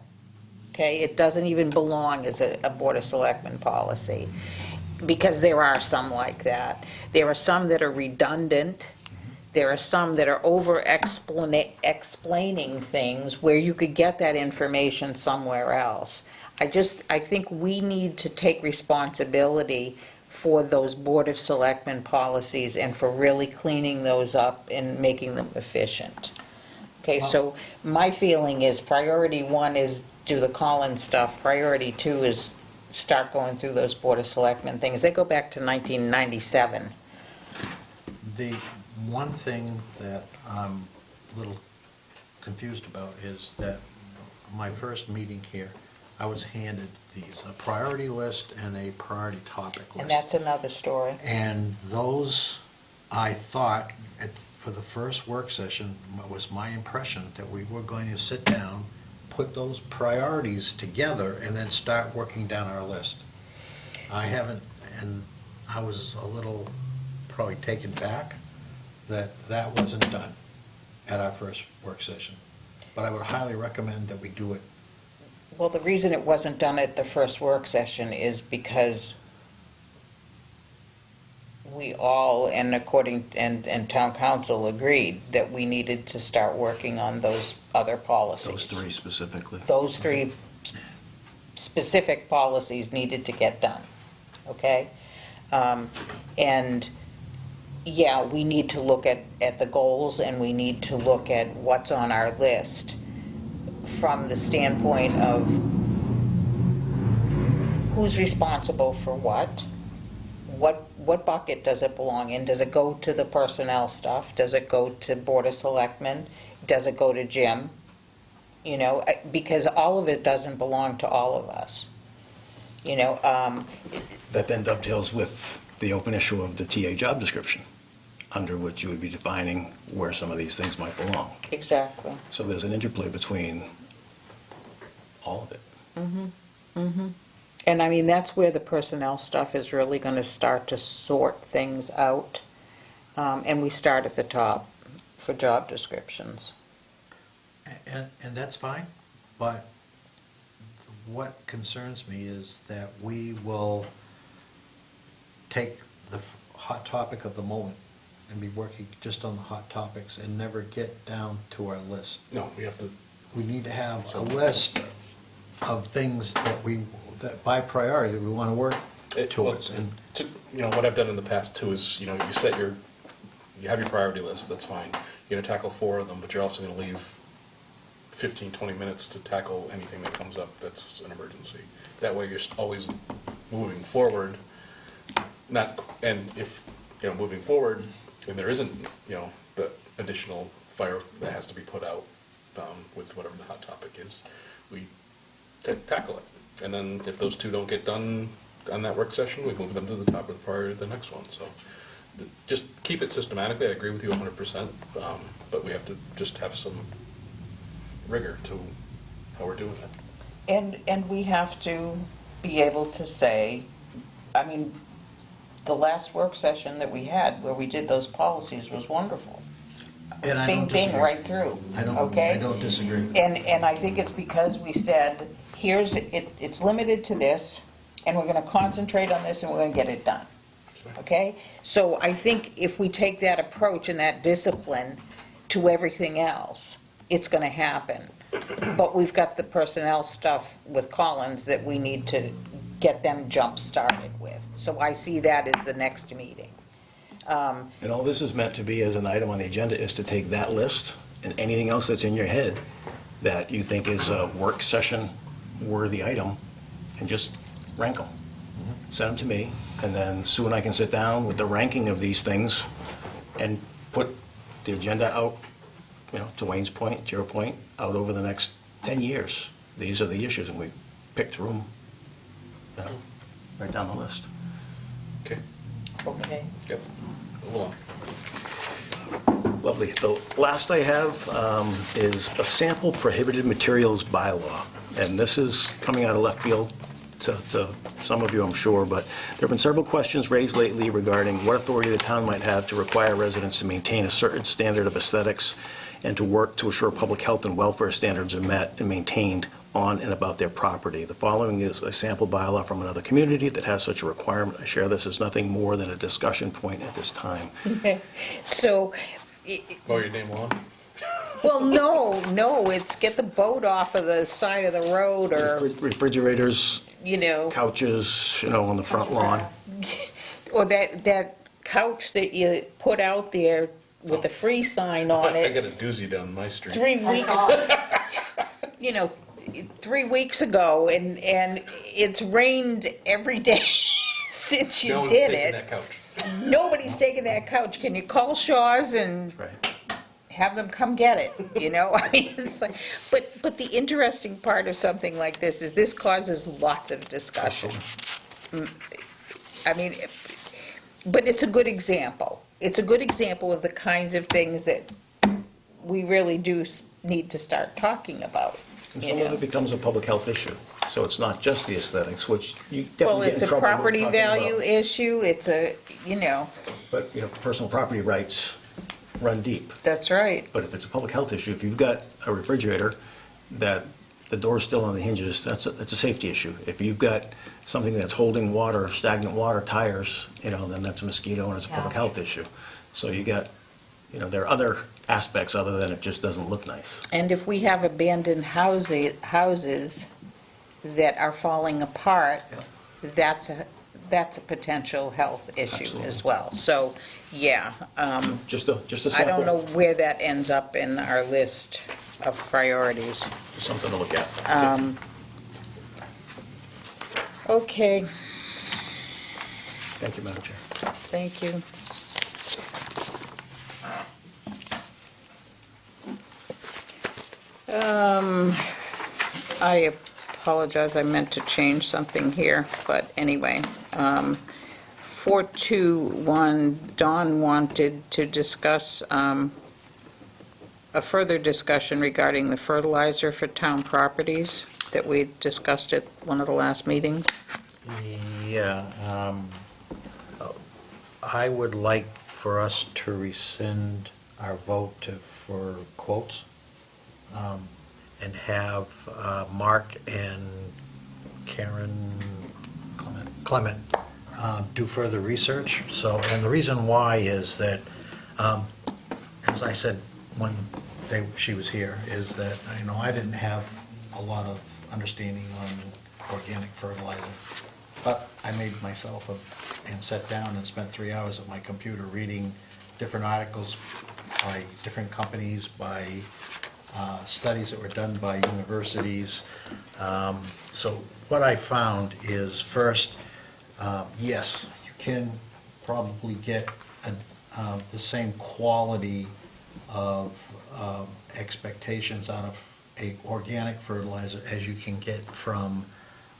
Okay, it doesn't even belong as a Board of Selectmen policy, because there are some like that. There are some that are redundant. There are some that are explaining things where you could get that information somewhere else. I think we need to take responsibility for those Board of Selectmen policies and for really cleaning those up and making them efficient. Okay, so my feeling is priority 1 is do the Collins stuff. Priority 2 is start going through those Board of Selectmen things. They go back to 1997. The one thing that I'm a little confused about is that my first meeting here, I was handed these, a priority list and a priority topic list. And that's another story. And those, I thought, for the first work session, was my impression that we were going to sit down, put those priorities together, and then start working down our list. I haven't, and I was a little probably taken back that wasn't done at our first work session. But I would highly recommend that we do it. Well, the reason it wasn't done at the first work session is because we all, and town council agreed that we needed to start working on those other policies. Those 3 specifically. Those 3 specific policies needed to get done, okay? And, yeah, we need to look at the goals, and we need to look at what's on our list from the standpoint of who's responsible for what bucket does it belong in? Does it go to the personnel stuff? Does it go to Board of Selectmen? Does it go to Jim? Because all of it doesn't belong to all of us. That then dovetails with the open issue of the TA job description, under which you would be defining where some of these things might belong. Exactly. So there's an interplay between all of it. And that's where the personnel stuff is really going to start to sort things out. And we start at the top for job descriptions. And that's fine, but what concerns me is that we will take the hot topic of the moment and be working just on the hot topics and never get down to our list. No, we have to, We need to have a list of things that by priority, that we want to work towards. And what I've done in the past too is, you have your priority list, that's fine. You're gonna tackle 4 of them, but you're also gonna leave 15, 20 minutes to tackle anything that comes up that's an emergency. That way you're always moving forward, and if, moving forward, and there isn't, the additional fire that has to be put out with whatever the hot topic is, we tackle it. And then if those 2 don't get done on that work session, we move them to the top of the priority of the next one. So just keep it systematically. I agree with you 100%, but we have to just have some rigor to how we're doing it. And we have to be able to say, I mean, the last work session that we had where we did those policies was wonderful. And I Bing, don't bing, disagree. right through, I okay? don't disagree. And I think it's because we said, it's limited to this, and we're gonna concentrate on this, and we're gonna get it done, okay? So I think if we take that approach and that discipline to everything else, it's gonna happen. But we've got the personnel stuff with Collins that we need to get them jump-started with. So I see that as the next meeting. And all this is meant to be as an item on the agenda is to take that list and anything else that's in your head that you think is a work session worthy item and just rank them. Send them to me, and then Sue and I can sit down with the ranking of these things and put the agenda out, to Wayne's point, to your point, out over the next 10 years. These are the issues, and we pick through them, right down the list. Okay. Okay. Yep. Move on. Lovely. The last I have is a sample prohibited materials bylaw. And this is coming out of left field to some of you, I'm sure, but there have been several questions raised lately regarding what authority the town might have to require residents to maintain a certain standard of aesthetics and to work to assure public health and welfare standards are met and maintained on and about their property. The following is a sample bylaw from another community that has such a requirement. I share this as nothing more than a discussion point at this time. Okay. So, Oh, your name on? well, no, it's get the boat off of the side of the road or, Refrigerators, couches, on the front lawn. or that couch that you put out there with the free sign on I it got a doozy down my street. 3 weeks, 3 weeks ago, and it's rained every day since you No one's did taking it. that couch. Nobody's taking that couch. Can you call Shaw's and Right. have them come get it, I mean, it's like, but the interesting part of something like this is this causes lots of discussion. I mean, but it's a good example. It's a good example of the kinds of things that we really do need to start talking about, And some of it becomes a public health issue. So it's not just the aesthetics, which you Well, definitely get it's in a trouble with property talking about. value issue, it's a, But, personal property rights run deep. that's right. But if it's a public health issue, if you've got a refrigerator that the door's still on the hinges, that's a safety issue. If you've got something that's holding water, stagnant water, tires, then that's a mosquito and it's a public health issue. So you got, there are other aspects other than it just doesn't look nice. And if we have abandoned houses that are falling apart, that's a potential health issue Absolutely. as well. So, yeah, Just a I sample. don't know where that ends up in our list of priorities. Just something to look at. Okay, Thank you, Madam Chair. thank you. I apologize, I meant to change something here, but anyway. 421, Dawn wanted to discuss a further discussion regarding the fertilizer for town properties that we discussed at one of the last meetings. Yeah, I would like for us to rescind our vote for quotes, and have Mark and Karen Clement do further research. So, and the reason why is that, as I said when she was here, is that, I didn't have a lot of understanding on organic fertilizer. But I made myself and sat down and spent 3 hours at my computer reading different articles by different companies, by studies that were done by universities. So what I found is, first, yes, you can probably get the same quality of expectations out of a organic fertilizer as you can get from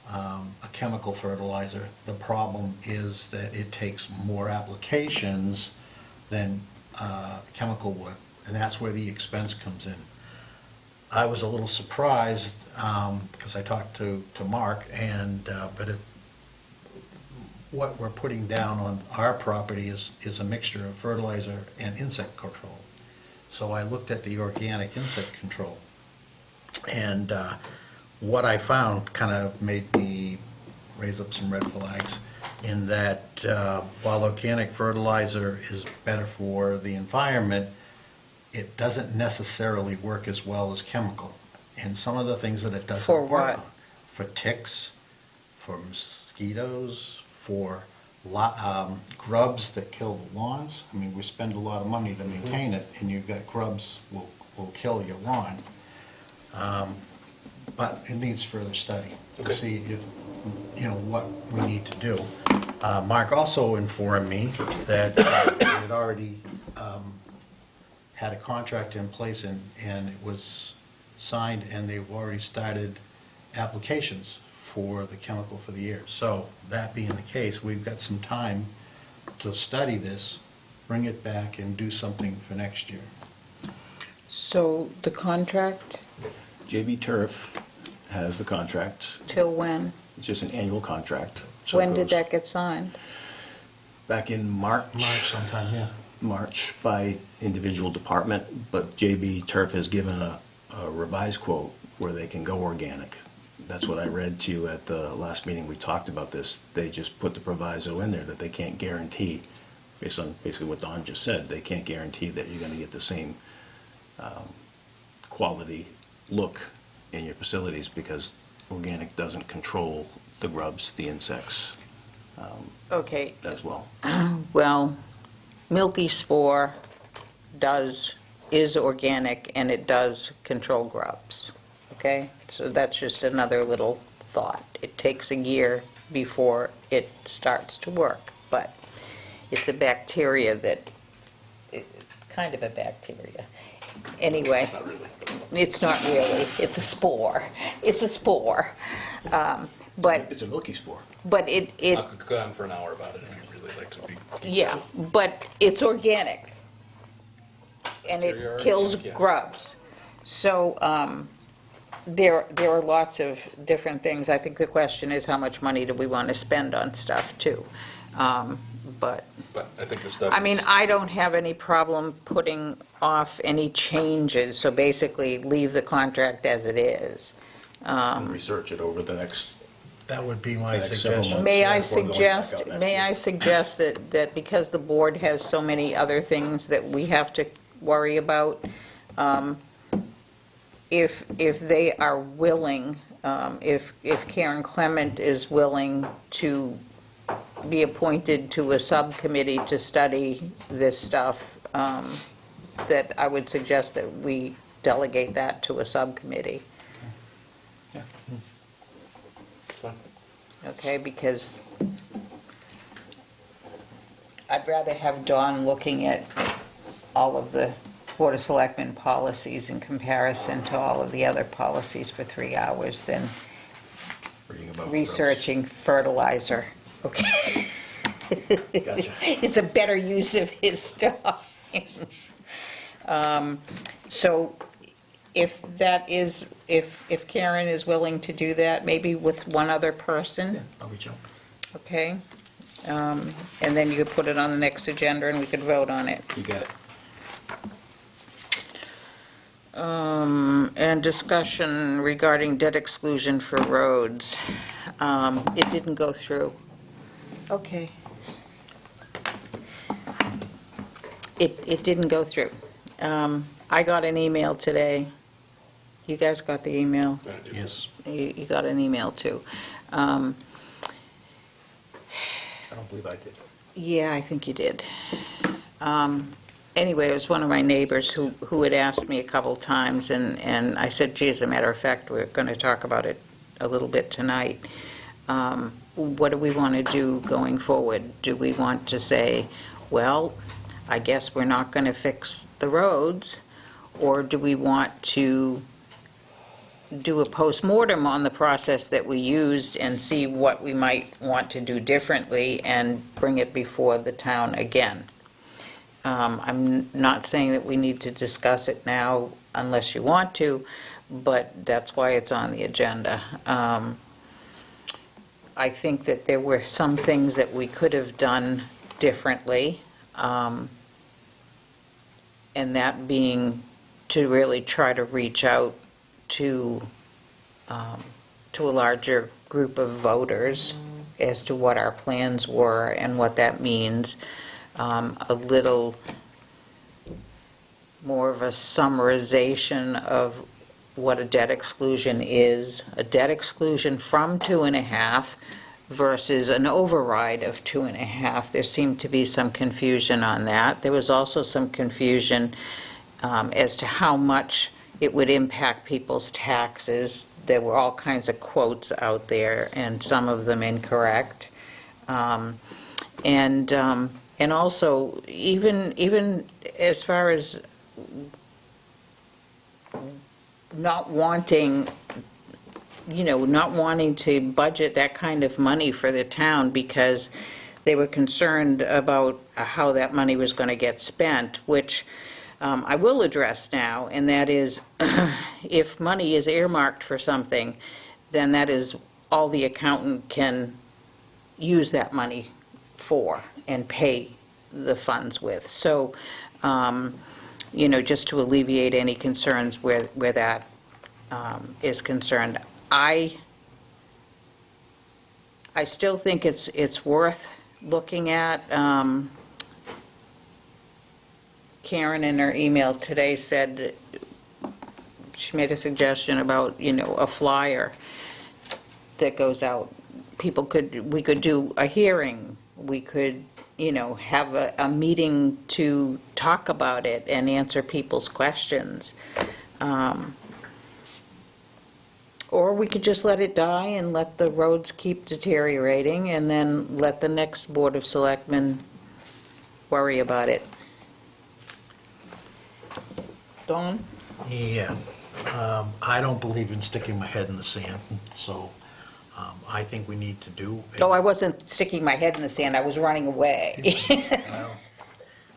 a chemical fertilizer. The problem is that it takes more applications than chemical would, and that's where the expense comes in. I was a little surprised because I talked to Mark, but what we're putting down on our property is a mixture of fertilizer and insect control. So I looked at the organic insect control, and what I found kind of made me raise up some red flags, in that while organic fertilizer is better for the environment, it doesn't necessarily work as well as chemical. And some of the things that it doesn't For work what? on, for ticks, for mosquitoes, for grubs that kill the lawns. I mean, we spend a lot of money to maintain it, and you've got grubs will kill your lawn. But it needs further study to see what we need to do. Mark also informed me that we had already had a contract in place, and it was signed, and they've already started applications for the chemical for the year. So that being the case, we've got some time to study this, bring it back, and do something for next year. So the contract, JB Turf has the contract. till when? It's just an annual contract. So it When did goes that get signed? back in March sometime, yeah. March by individual department, but JB Turf has given a revised quote where they can go organic. That's what I read to you at the last meeting. We talked about this. They just put the proviso in there that they can't guarantee, based on basically what Don just said, they can't guarantee that you're going to get the same quality look in your facilities, because organic doesn't control the grubs, the insects Okay, as well. well, milky spore is organic, and it does control grubs, okay? So that's just another little thought. It takes a year before it starts to work, but it's a bacteria kind of a bacteria. Anyway, Not really. it's not really, it's a spore. It's a spore. But It's a milky spore. it, I could go on for an hour about it if you'd really like to be. yeah, but it's organic. And it Bacteria are kills organic, yes. grubs. So there are lots of different things. I think the question is, how much money do we want to spend on stuff, too? But, But I think the study. I mean, I don't have any problem putting off any changes, so basically leave the contract as it is. And research it over the next. That would be my Next several suggestion. months. May I before going back out suggest, next may year. I suggest that because the board has so many other things that we have to worry about, if they are willing, if Karen Clement is willing to be appointed to a subcommittee to study this stuff, that I would suggest that we delegate that to a subcommittee, Yeah. It's fine. okay? Because I'd rather have Dawn looking at all of the Board of Selectmen policies in comparison to all of the other policies for 3 hours than Reading about researching fertilizer, okay? Gotcha. It's a better use of his time. So if Karen is willing to do that, maybe with one other person, I'll reach out. okay? And then you could put it on the next agenda and we could vote on it. You got it. And discussion regarding debt exclusion for roads. It didn't go through. Okay. It didn't go through. I got an email today. You guys got the email? Yes. You got an email too. I don't believe I did. Yeah, I think you did. Anyway, it was one of my neighbors who had asked me a couple times, and I said, gee, as a matter of fact, we're going to talk about it a little bit tonight. What do we want to do going forward? Do we want to say, well, I guess we're not going to fix the roads, or do we want to do a postmortem on the process that we used and see what we might want to do differently and bring it before the town again? I'm not saying that we need to discuss it now unless you want to, but that's why it's on the agenda. I think that there were some things that we could have done differently, and that being to really try to reach out to a larger group of voters as to what our plans were and what that means. A little more of a summarization of what a debt exclusion is, a debt exclusion from 2.5 versus an override of 2.5. There seemed to be some confusion on that. There was also some confusion as to how much it would impact people's taxes. There were all kinds of quotes out there, and some of them incorrect. And also, even as far as not wanting to budget that kind of money for the town because they were concerned about how that money was going to get spent, which I will address now, and that is if money is earmarked for something, then that is all the accountant can use that money for and pay the funds with. So, just to alleviate any concerns where that is concerned. I still think it's worth looking at. Karen in her email today said, she made a suggestion about, a flyer that goes out. We could do a hearing. We could, have a meeting to talk about it and answer people's questions. Or we could just let it die and let the roads keep deteriorating and then let the next Board of Selectmen worry about it. Dawn? Yeah. I don't believe in sticking my head in the sand, so I think we need to do. Oh, I wasn't sticking my head in the sand, I was running away. Well,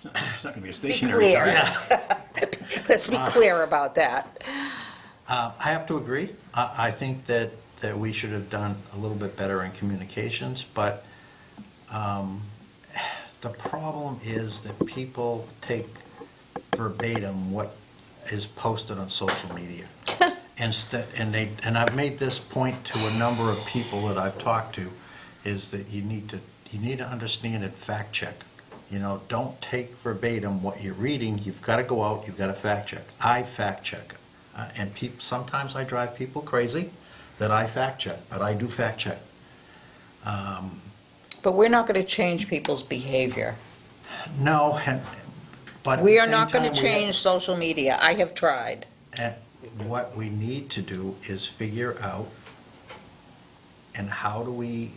It's not going to be a Be stationary clear. target. Let's be clear about that. I have to agree. I think that we should have done a little bit better in communications, but the problem is that people take verbatim what is posted on social media. And I've made this point to a number of people that I've talked to, is that you need to understand and fact check. Don't take verbatim what you're reading. You've got to go out, you've got to fact check. I fact check. And sometimes I drive people crazy that I fact check, but I do fact check. But we're not going to change people's behavior. No, but We at are the not same going to time, we have- change social media. I have tried. And what we need to do is figure out, and how do we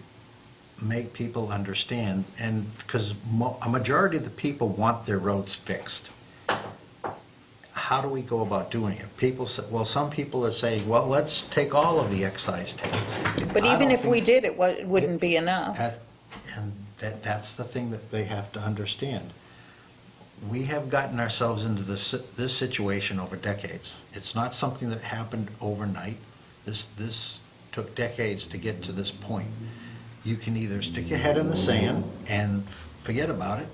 make people understand, and because a majority of the people want their roads fixed. How do we go about doing it? People say, well, some people are saying, well, let's take all of the excise tax. But I even don't if we think- did, it wouldn't be enough. And that's the thing that they have to understand. We have gotten ourselves into this situation over decades. It's not something that happened overnight. This took decades to get to this point. You can either stick your head in the sand and forget about it,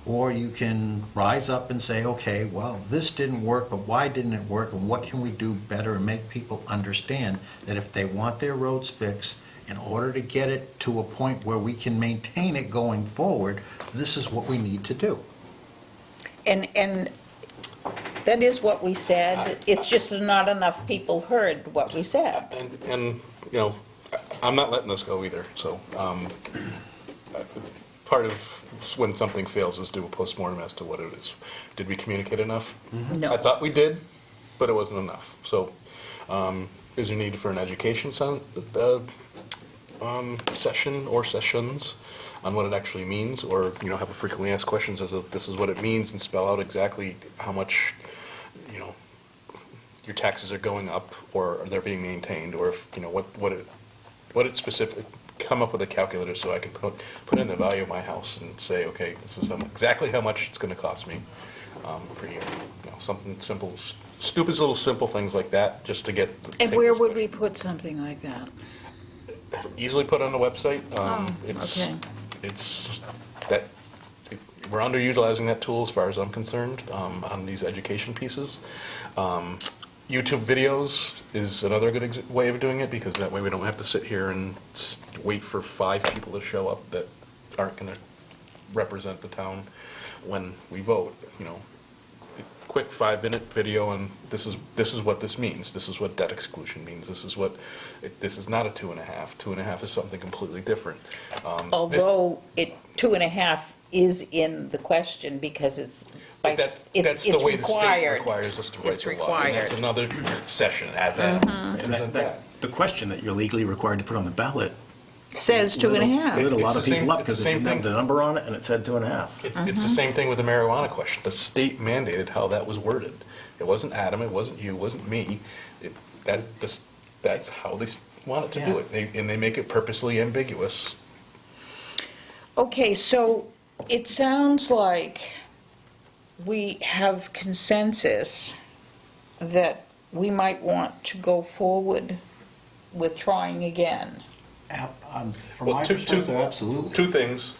or you can rise up and say, okay, well, this didn't work, but why didn't it work, and what can we do better, and make people understand that if they want their roads fixed, in order to get it to a point where we can maintain it going forward, this is what we need to do. And that is what we said. It's just not enough people heard what we said. And you know, I'm not letting this go either, so, part of when something fails is do a postmortem as to what it is. Did we communicate enough? No. I thought we did, but it wasn't enough. So, is there need for an education session or sessions on what it actually means, or, you know, have a frequently asked questions as if this is what it means and spell out exactly how much, you know, your taxes are going up or they're being maintained, or if, you know, what it specific, come up with a calculator so I can put in the value of my house and say, okay, this is exactly how much it's going to cost me per year. You know, something simple, stupid little simple things like that, just to get. And where would we put something like that? Easily put on the website. Okay. It's that we're underutilizing that tool as far as I'm concerned on these education pieces. YouTube videos is another good way of doing it, because that way we don't have to sit here and wait for 5 people to show up that aren't going to represent the town when we vote. You know, quick 5-minute video, and this is what this means. This is what debt exclusion means. This is what this is not a 2.5. 2.5 is something completely different. Although 2.5 is in the question because it's That's the way the state required. requires us to write It's the law. And that's required. another session at that. And the question that you're legally required to put on the ballot Says 2.5. lit a lot It's of the same- people up it's the because it same didn't have thing. the number on it and it said 2.5. It's the same thing with the marijuana question. The state mandated how that was worded. It wasn't Adam, it wasn't you, it wasn't me. That's how they wanted to do it. And they make it purposely ambiguous. Okay, so it sounds like we have consensus that we might want to go forward with trying again. From Well, my perspective, absolutely. 2 things.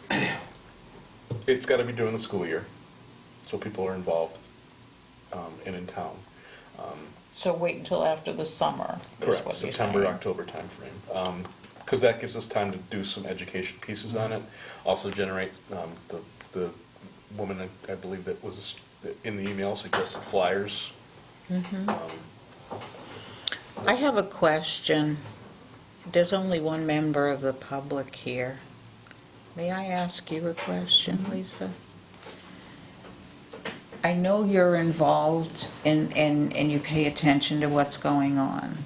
It's got to be during the school year, so people are involved and in town. So wait until after the summer, is Correct, what you're September, saying. October timeframe. Because that gives us time to do some education pieces on it. Also generate, the woman, I believe that was in the email suggested flyers. I have a question. There's only one member of the public here. May I ask you a question, Lisa? I know you're involved and you pay attention to what's going on.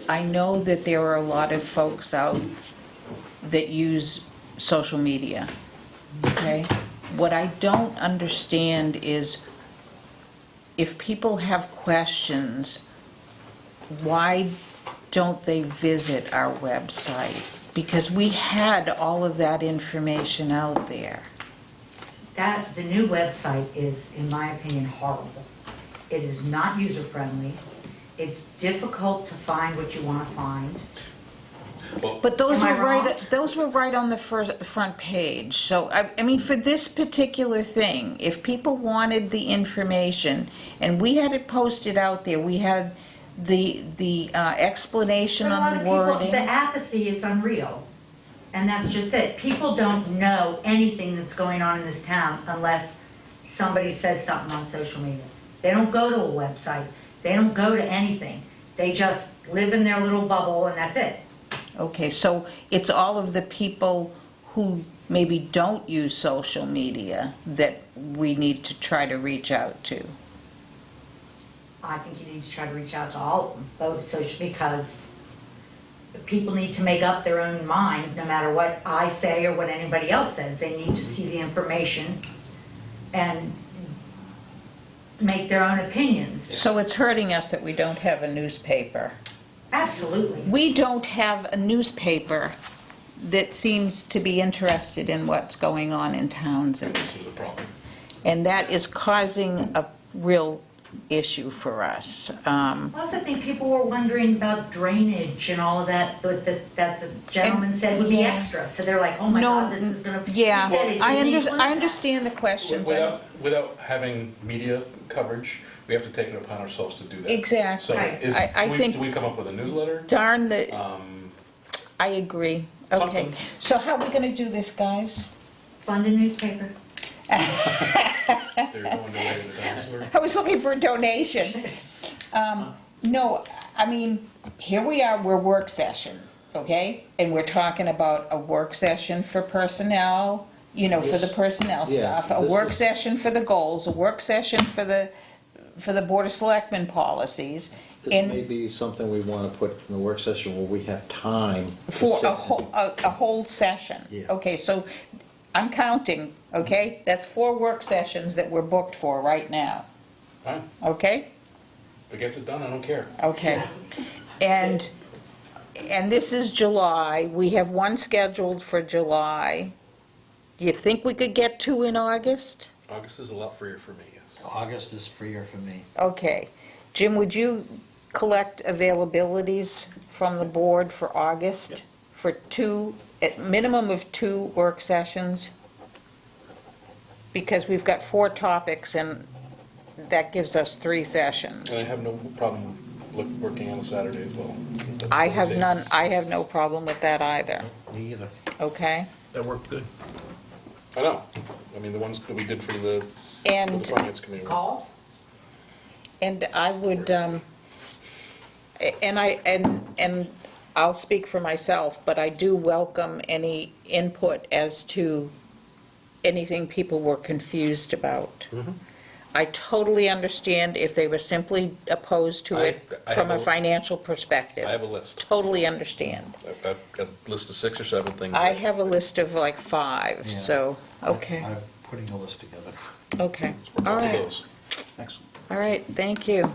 I know that there are a lot of folks out that use social media, okay? What I don't understand is if people have questions, why don't they visit our website? Because we had all of that information out there. The new website is, in my opinion, horrible. It is not user-friendly. It's difficult to find what you want to find. But those Am I were wrong? those were right on the front page. So, I mean, for this particular thing, if people wanted the information, and we had it posted out there, we had the explanation But a lot on of the people, wording. the apathy is unreal. And that's just it. People don't know anything that's going on in this town unless somebody says something on social media. They don't go to a website. They don't go to anything. They just live in their little bubble and that's it. Okay, so it's all of the people who maybe don't use social media that we need to try to reach out to. I think you need to try to reach out to all of them, both social, because people need to make up their own minds, no matter what I say or what anybody else says. They need to see the information and make their own opinions. So it's hurting us that we don't have a newspaper. Absolutely. We don't have a newspaper that seems to be interested in what's going on in Townsend. This is a problem. And that is causing a real issue for us. I also think people were wondering about drainage and all of that, but that the gentleman said would be yeah. extra, so they're like, oh my No, God, this is gonna. Yeah, He said it I didn't include that. understand the questions. Without having media coverage, we have to take it upon ourselves to do that. Exactly. So Right. I think- do we come up with a newsletter? Darn the, I agree. Okay, Something. so how are we gonna do this, guys? Fund a newspaper. They're going to lay the dinosaur. I was looking for a donation. No, I mean, here we are, we're work session, okay? And we're talking about a work session for personnel, you know, for the This- personnel yeah, stuff, a this work is- session for the goals, a work session for the Board of Selectmen policies. This and may be something we want to put in the work session where we have time. to For sit a whole session. Yeah. Okay, so I'm counting, okay? That's 4 work sessions that we're booked for right now, Fine, okay? if it gets it done, I don't care. Okay. And this is July, we have 1 scheduled for July. Do you think we could get 2 in August? August is a lot freer for me, yes. August is freer for me. Okay. Jim, would you collect availabilities from the board for August? Yep. For 2, at minimum of 2 work sessions? Because we've got 4 topics and that gives us 3 sessions. And I have no problem working on a Saturday as well. I have no problem with that either, Me either. okay? That worked good. I know, I mean, the ones that we did for the And, finance committee. Call? and I would, and I'll speak for myself, but I do welcome any input as to anything people were confused about. Mhm. I totally understand if they were simply opposed to it I from a have a- financial perspective. I have a list. Totally understand. I've got a list of 6 or 7 things. I that- have a list of like 5, Yeah. so, okay, I'm putting a list together. okay. We're All both of right, those. Excellent. all right, thank you.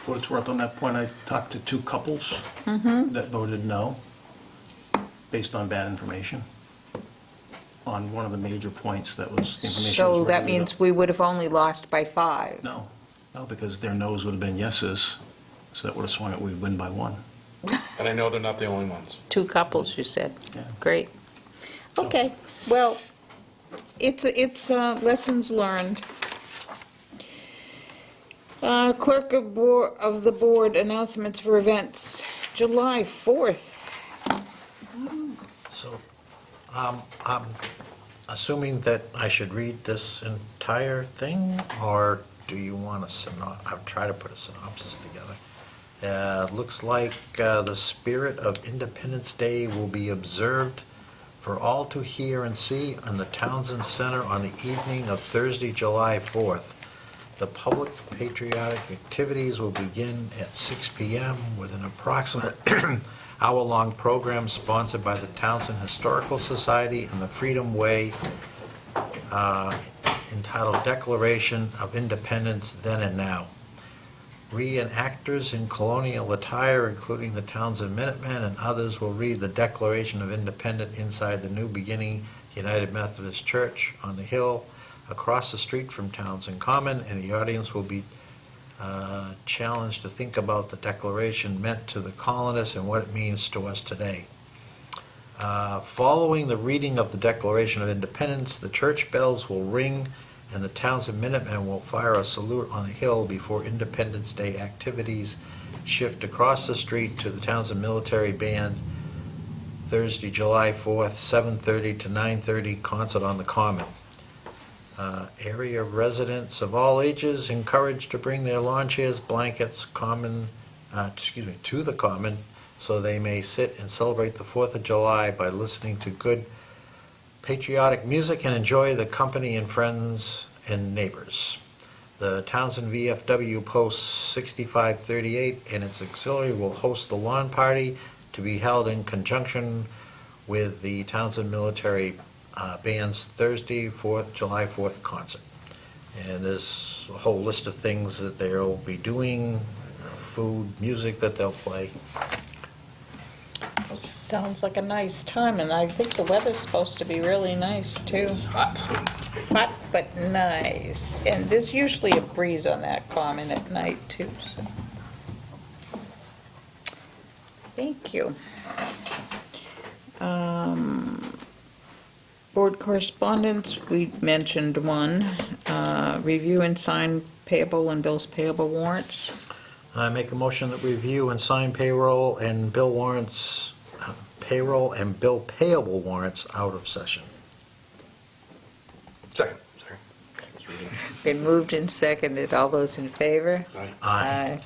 For what it's worth, on that point, I talked to 2 couples that voted no, based on bad information, on one of the major points that was, the information was So ready that to means go. we would have only lost by 5. No, because their no's would have been yeses, so that would have swung it, we'd win by 1. And I know they're not the only ones. 2 couples, you said. Yeah. Great. Okay, well, it's lessons learned. Clerk of the Board announcements for events, July 4th. So, I'm assuming that I should read this entire thing, or do you want I'll try to put a synopsis together. Looks like the spirit of Independence Day will be observed for all to hear and see in the Townsend Center on the evening of Thursday, July 4th. The public patriotic activities will begin at 6 p.m. with an approximate hour-long program sponsored by the Townsend Historical Society and the Freedom Way, entitled Declaration of Independence Then and Now. Reenactors in colonial attire, including the Townsend Minutemen and others, will read the Declaration of Independence inside the New Beginning United Methodist Church on the hill across the street from Townsend Common, and the audience will be challenged to think about the Declaration meant to the colonists and what it means to us today. Following the reading of the Declaration of Independence, the church bells will ring and the Townsend Minutemen will fire a salute on the hill before Independence Day activities shift across the street to the Townsend Military Band Thursday, July 4th, 7:30 to 9:30, concert on the Common. Area residents of all ages encouraged to bring their lawn chairs, blankets, to the Common, so they may sit and celebrate the 4th of July by listening to good patriotic music and enjoy the company and friends and neighbors. The Townsend VFW Post 6538 and its auxiliary will host the lawn party to be held in conjunction with the Townsend Military Band's Thursday, July 4th concert. And there's a whole list of things that they'll be doing, food, music that they'll play. Sounds like a nice time, and I think the weather's supposed to be really nice, too. Hot. Hot, but nice. And there's usually a breeze on that common at night, too, so. Thank you. Board correspondence, we mentioned one. Review and sign payable and bills payable warrants. I make a motion that we review and sign payroll and bill warrants, payroll and bill payable warrants out of session. Second, sorry. Just reading. Been moved and seconded. All those in favor? Aye.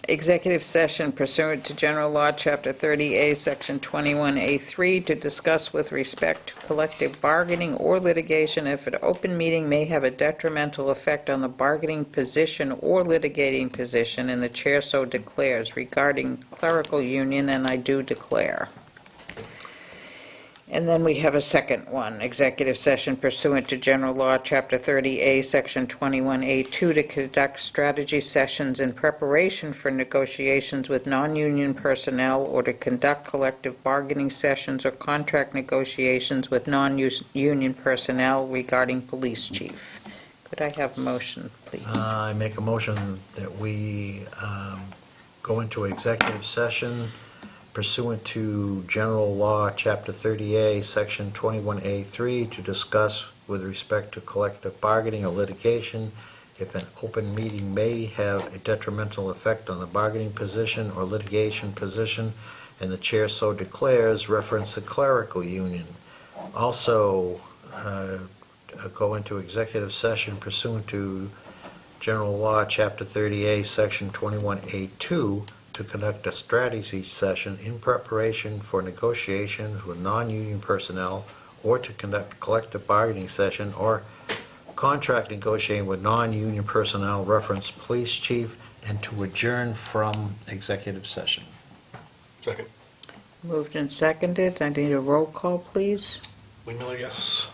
Executive session pursuant to General Law, Chapter 30A, Section 21A3, to discuss with respect to collective bargaining or litigation if an open meeting may have a detrimental effect on the bargaining position or litigating position, and the chair so declares regarding clerical union, and I do declare. And then we have a second one, executive session pursuant to General Law, Chapter 30A, Section 21A2, to conduct strategy sessions in preparation for negotiations with non-union personnel or to conduct collective bargaining sessions or contract negotiations with non-union personnel regarding police chief. Could I have a motion, please? I make a motion that we go into executive session pursuant to General Law, Chapter 30A, Section 21A3, to discuss with respect to collective bargaining or litigation if an open meeting may have a detrimental effect on the bargaining position or litigation position, and the chair so declares, reference the clerical union. Also, go into executive session pursuant to General Law, Chapter 30A, Section 21A2, to conduct a strategy session in preparation for negotiations with non-union personnel or to conduct a collective bargaining session or contract negotiating with non-union personnel, reference police chief, and to adjourn from executive session. Second. Moved and seconded. I need a roll call, please. Windmiller, yes.